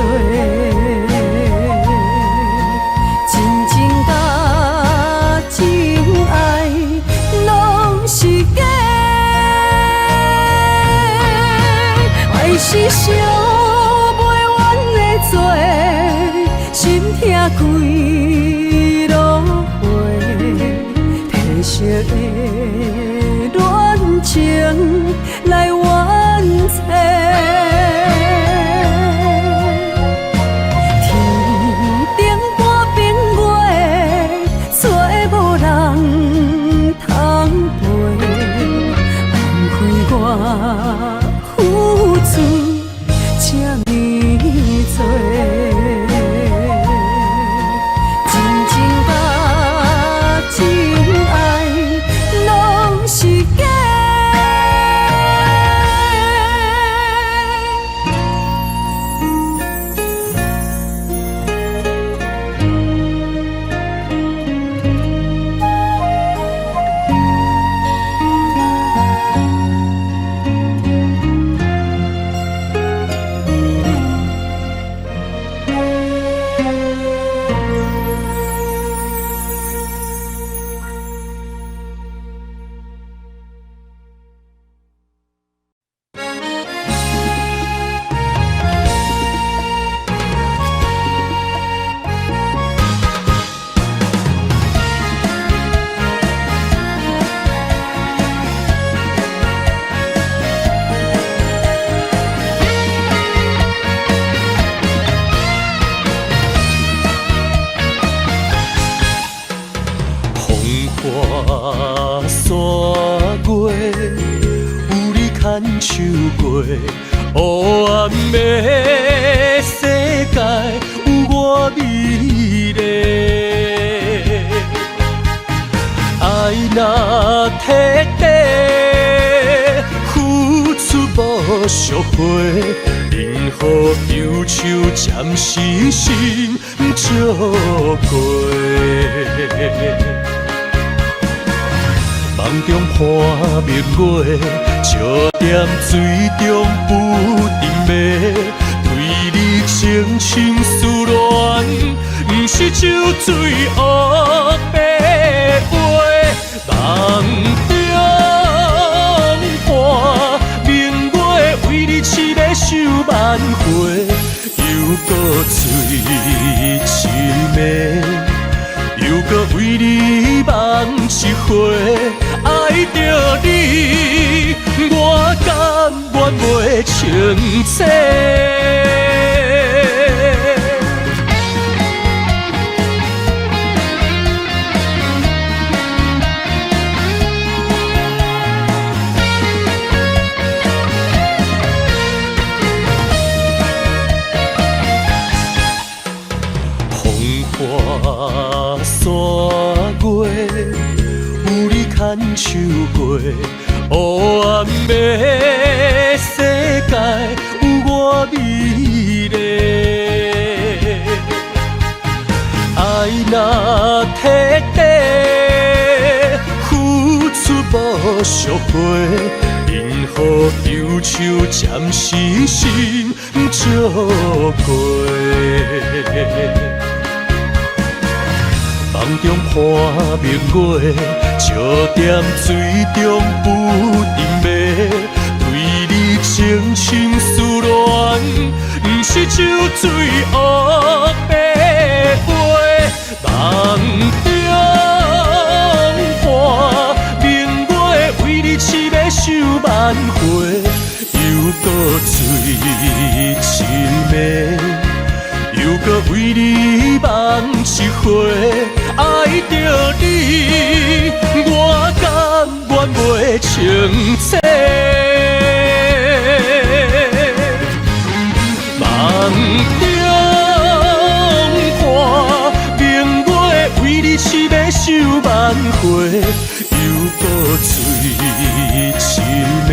真情甲真爱拢是假，爱是烧袂完的罪，心痛几落回，褪色的恋情来完结，天顶半边月，找无人通陪，枉费我付出这呢多，真情甲真爱拢是假。手过黑暗的世界，有我美丽。爱若彻底，付出无赎回，任何忧愁暂时心照过。梦中看明月，笑踮水中不停迷。对你深情思恋，不是酒醉黑白话。梦中看明月，为你痴迷想万回，又搁醉痴迷。又搁为你梦一回，爱着你，我甘愿袂清醒。花山月，有你牵手过，黑暗的世界有我美丽。爱若彻底，付出无赎回，任何忧愁暂时心照过。梦中看明月，笑踮水中不停迷。对你深情思恋，不是酒醉黑白话。梦中看明月，为你痴迷想万回，又搁醉痴迷。又搁为你梦一回，爱着你，我甘愿情切。梦中看明月为你痴迷想万回，又搁醉痴迷，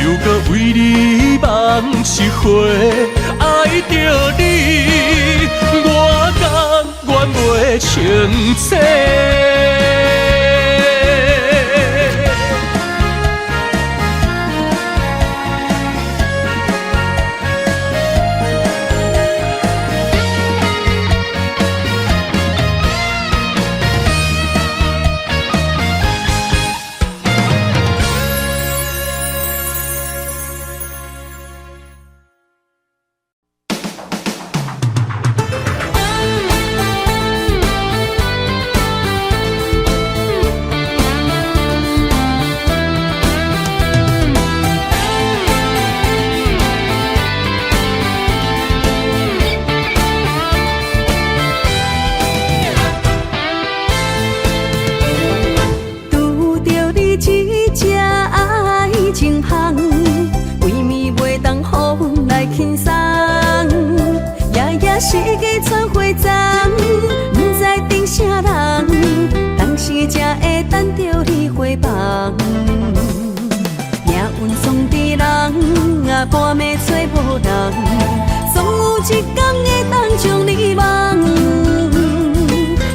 又搁为你梦一回。爱着你，我甘愿袂情切。世界全回踪，不知等啥人，当时才会等着你回房。命运总伫人，啊半暝找无人，总有一天会当将你忘。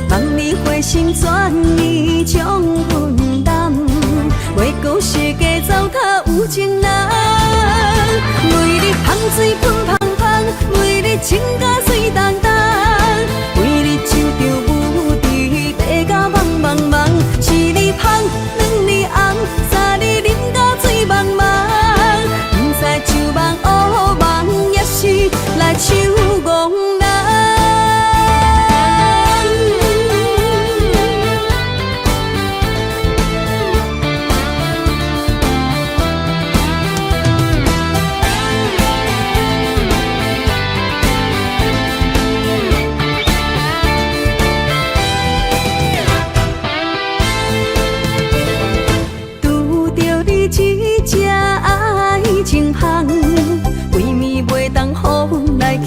望你回心转意将分担，袂讲世界糟蹋有情人。为你香水喷香香，为你情甲水重重，为你手着舞池爬甲茫茫茫，是你香，两你红，三你啉甲醉茫茫，不知酒梦乌梦，也是来手戆人。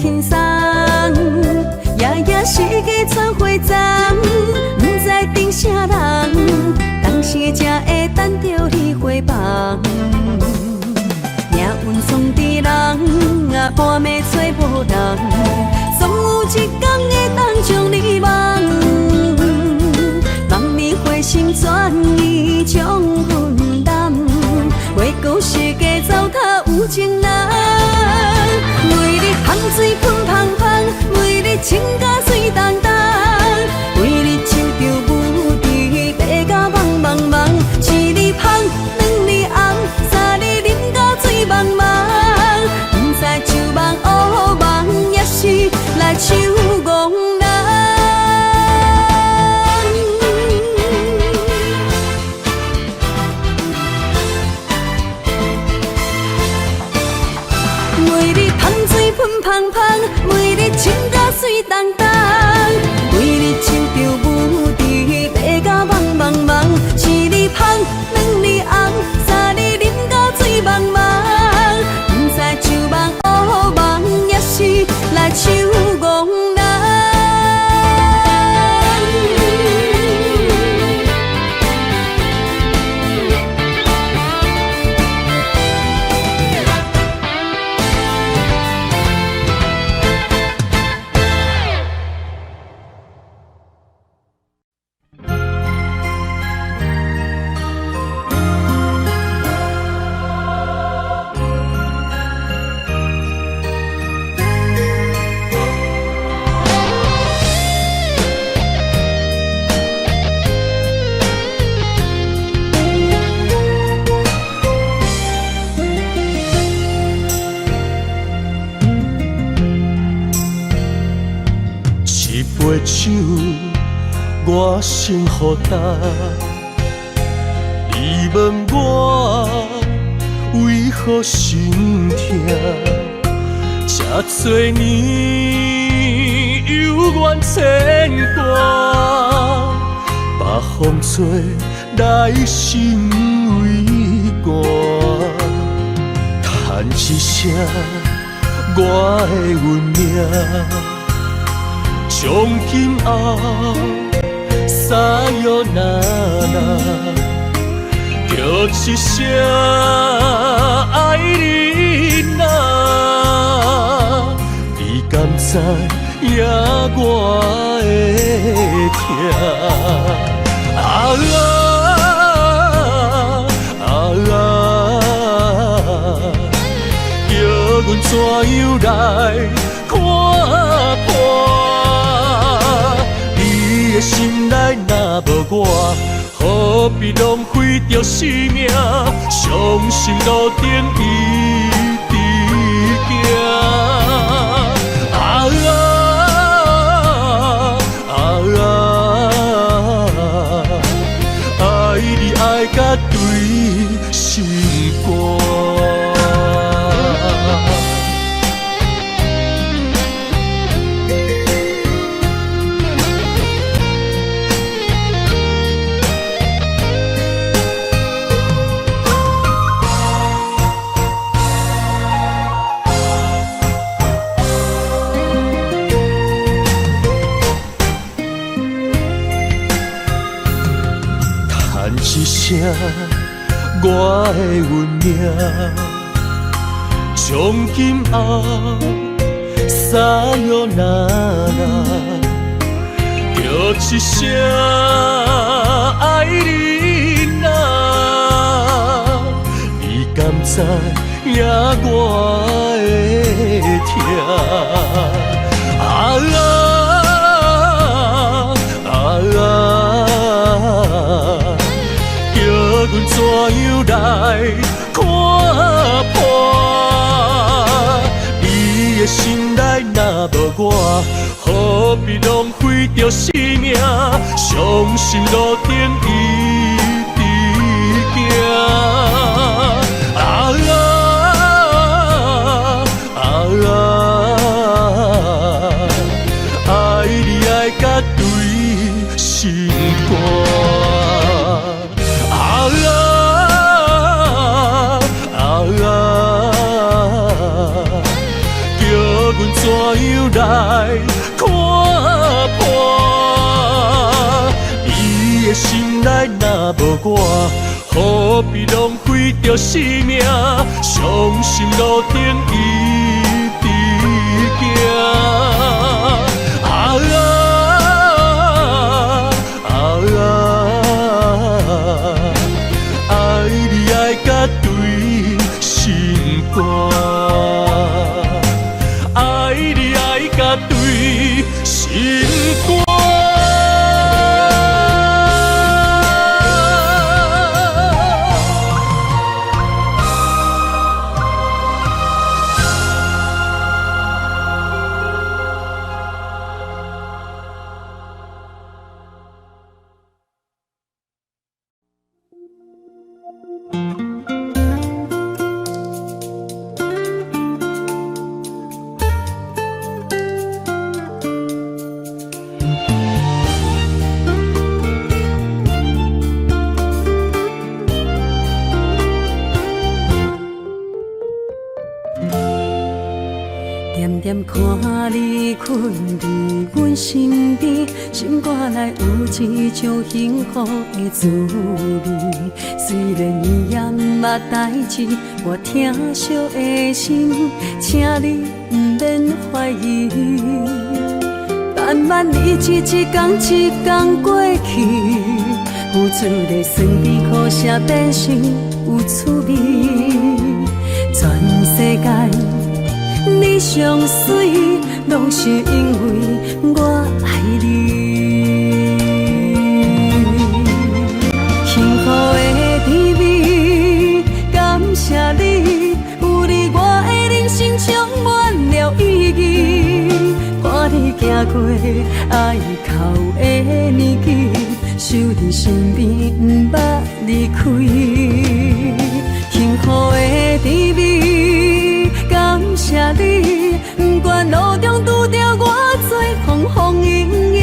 轻松，夜夜世界全回踪，不知等啥人，当时才会等着你回房。命运总伫人，啊半暝找无人，总有一天会当将你忘。望你回心转意将分担，袂讲世界糟蹋有情人。香水喷香香，为你情甲水重重，为你手着舞池爬甲茫茫茫，是你香，两你红，三你啉甲醉茫茫，不知酒梦乌梦，也是来手戆人。为你香水喷香香，为你情甲水重重，为你手着舞池爬甲茫茫茫，是你香，两你红，三你啉甲醉茫茫，不知酒梦乌梦，也是来手戆人。杯酒，我先予干。你问我为何心痛？这多年有缘牵挂，把风吹来心一声我的运命，从今后撒哟那那，叫一声爱你呐，你敢知影我的痛？叫阮怎样来看破？你的心内若无我，何必浪费着生命？伤心路顶一直行。爱你爱甲对心肝。一声我的运命，从今后撒哟那那，叫一声爱你呐，你敢知影我的痛？阮怎样来看破？你的心内若无我，何必浪费着生命？伤心路顶一直行。爱你爱甲对心肝。叫阮怎样来看破？你的心内若无我，何必浪费着生命？伤心路顶一直行。爱你爱甲对心肝，爱你爱甲对心肝。点点看你困伫阮身边，心肝内有一种幸福的滋味。虽然伊也毋捌代志，我疼惜的心，请你毋免怀疑。慢慢日子一天一天过去，付出的酸甜苦涩变成有趣味。全世界你上水，拢是因为我爱你。幸福的甜蜜，感谢你，有你我的人生充满了意义。看你行过爱哭的年纪，守伫身边，毋捌离开。幸福的甜蜜，感谢你，不管路中拄着偌多风风雨雨，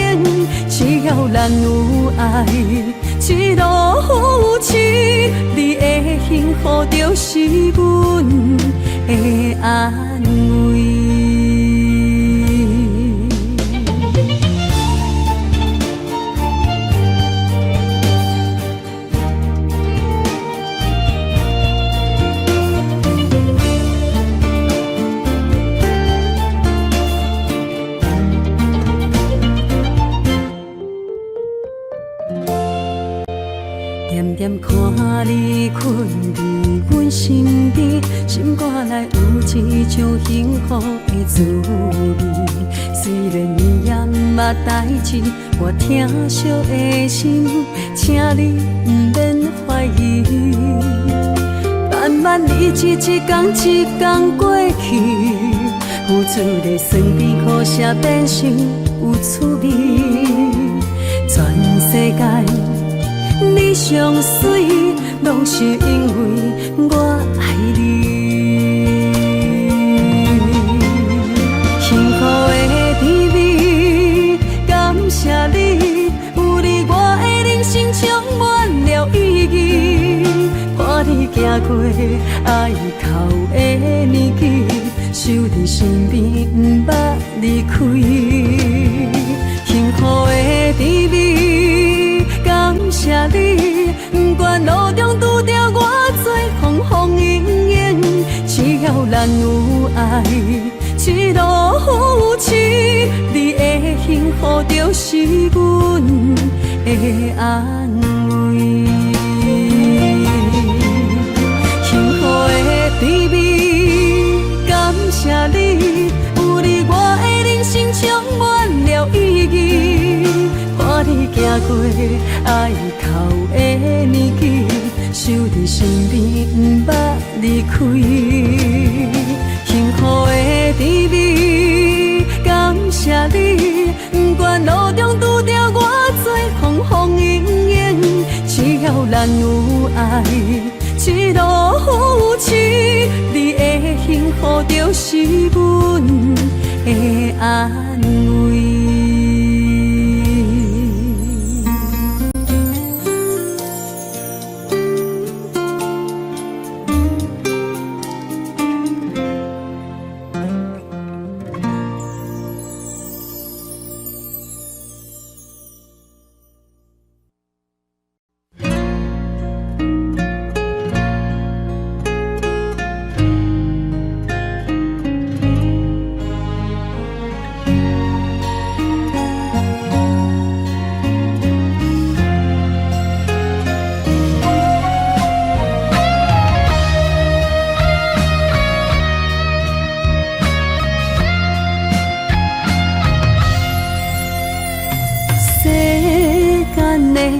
只要咱有爱，一路扶持，你的幸福就是阮的安慰。点点看你困伫阮身边，心肝内有一种幸福的滋味。虽然你也毋捌代志，我疼惜的心，请你毋免怀疑。慢慢日子一天一天过去，付出的酸甜苦涩变成有趣味。全世界你上水，拢是因为我爱你。幸福的甜蜜，感谢你，有你我的人生充满了意义。看你行过爱哭的年纪，守伫身边，毋捌离开。幸福的甜蜜，感谢你，不管路中拄着偌多风风雨雨，只要咱有爱，一路扶持，你的幸福就是阮的安慰。幸福的甜蜜，感谢你，有你我的人生充满了意义。看你行过爱哭的年纪，守伫身边，毋捌离开。幸福的甜蜜，感谢你，不管路中拄着偌多风风雨雨，只要咱有爱，一路扶持，你的幸福就是阮的安慰。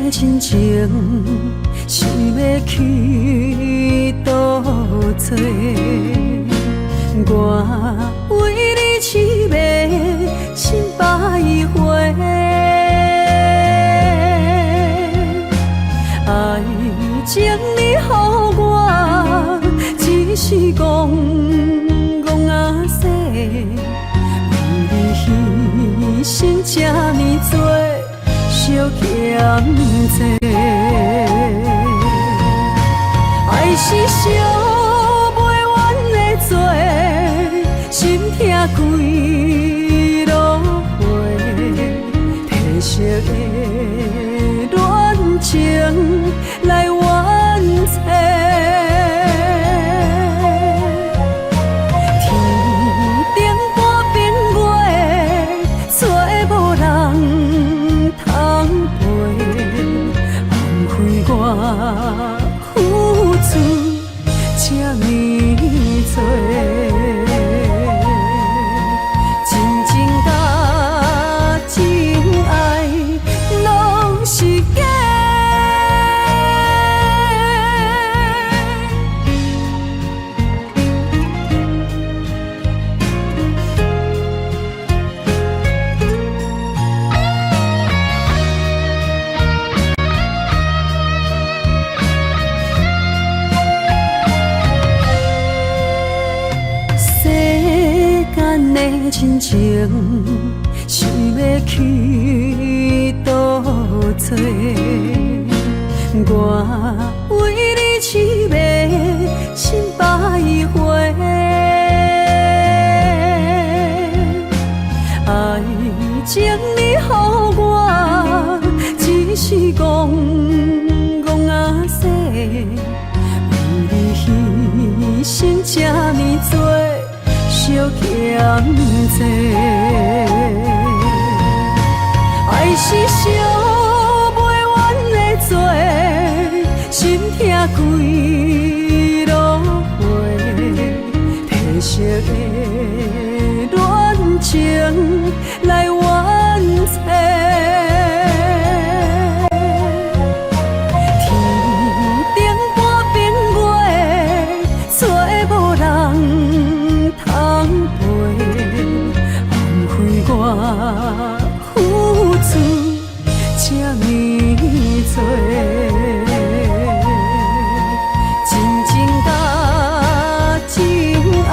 亲情想要去倒找，我为你痴迷心百回，爱情你予我，只是戆戆仔势，为你牺牲这呢多。小欠债，爱是烧袂完的罪，心痛几落回，褪色的恋情来完结。我付出这呢多，真情甲真爱拢是假。亲情想要去倒找，我为你痴迷心百回。为你牺牲这么多，惜欠债，爱是烧袂完的罪，心痛几落回，褪色的恋情来完结。我付出这么多，真情甲真爱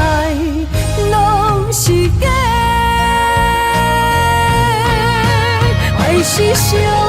拢是假，爱是伤。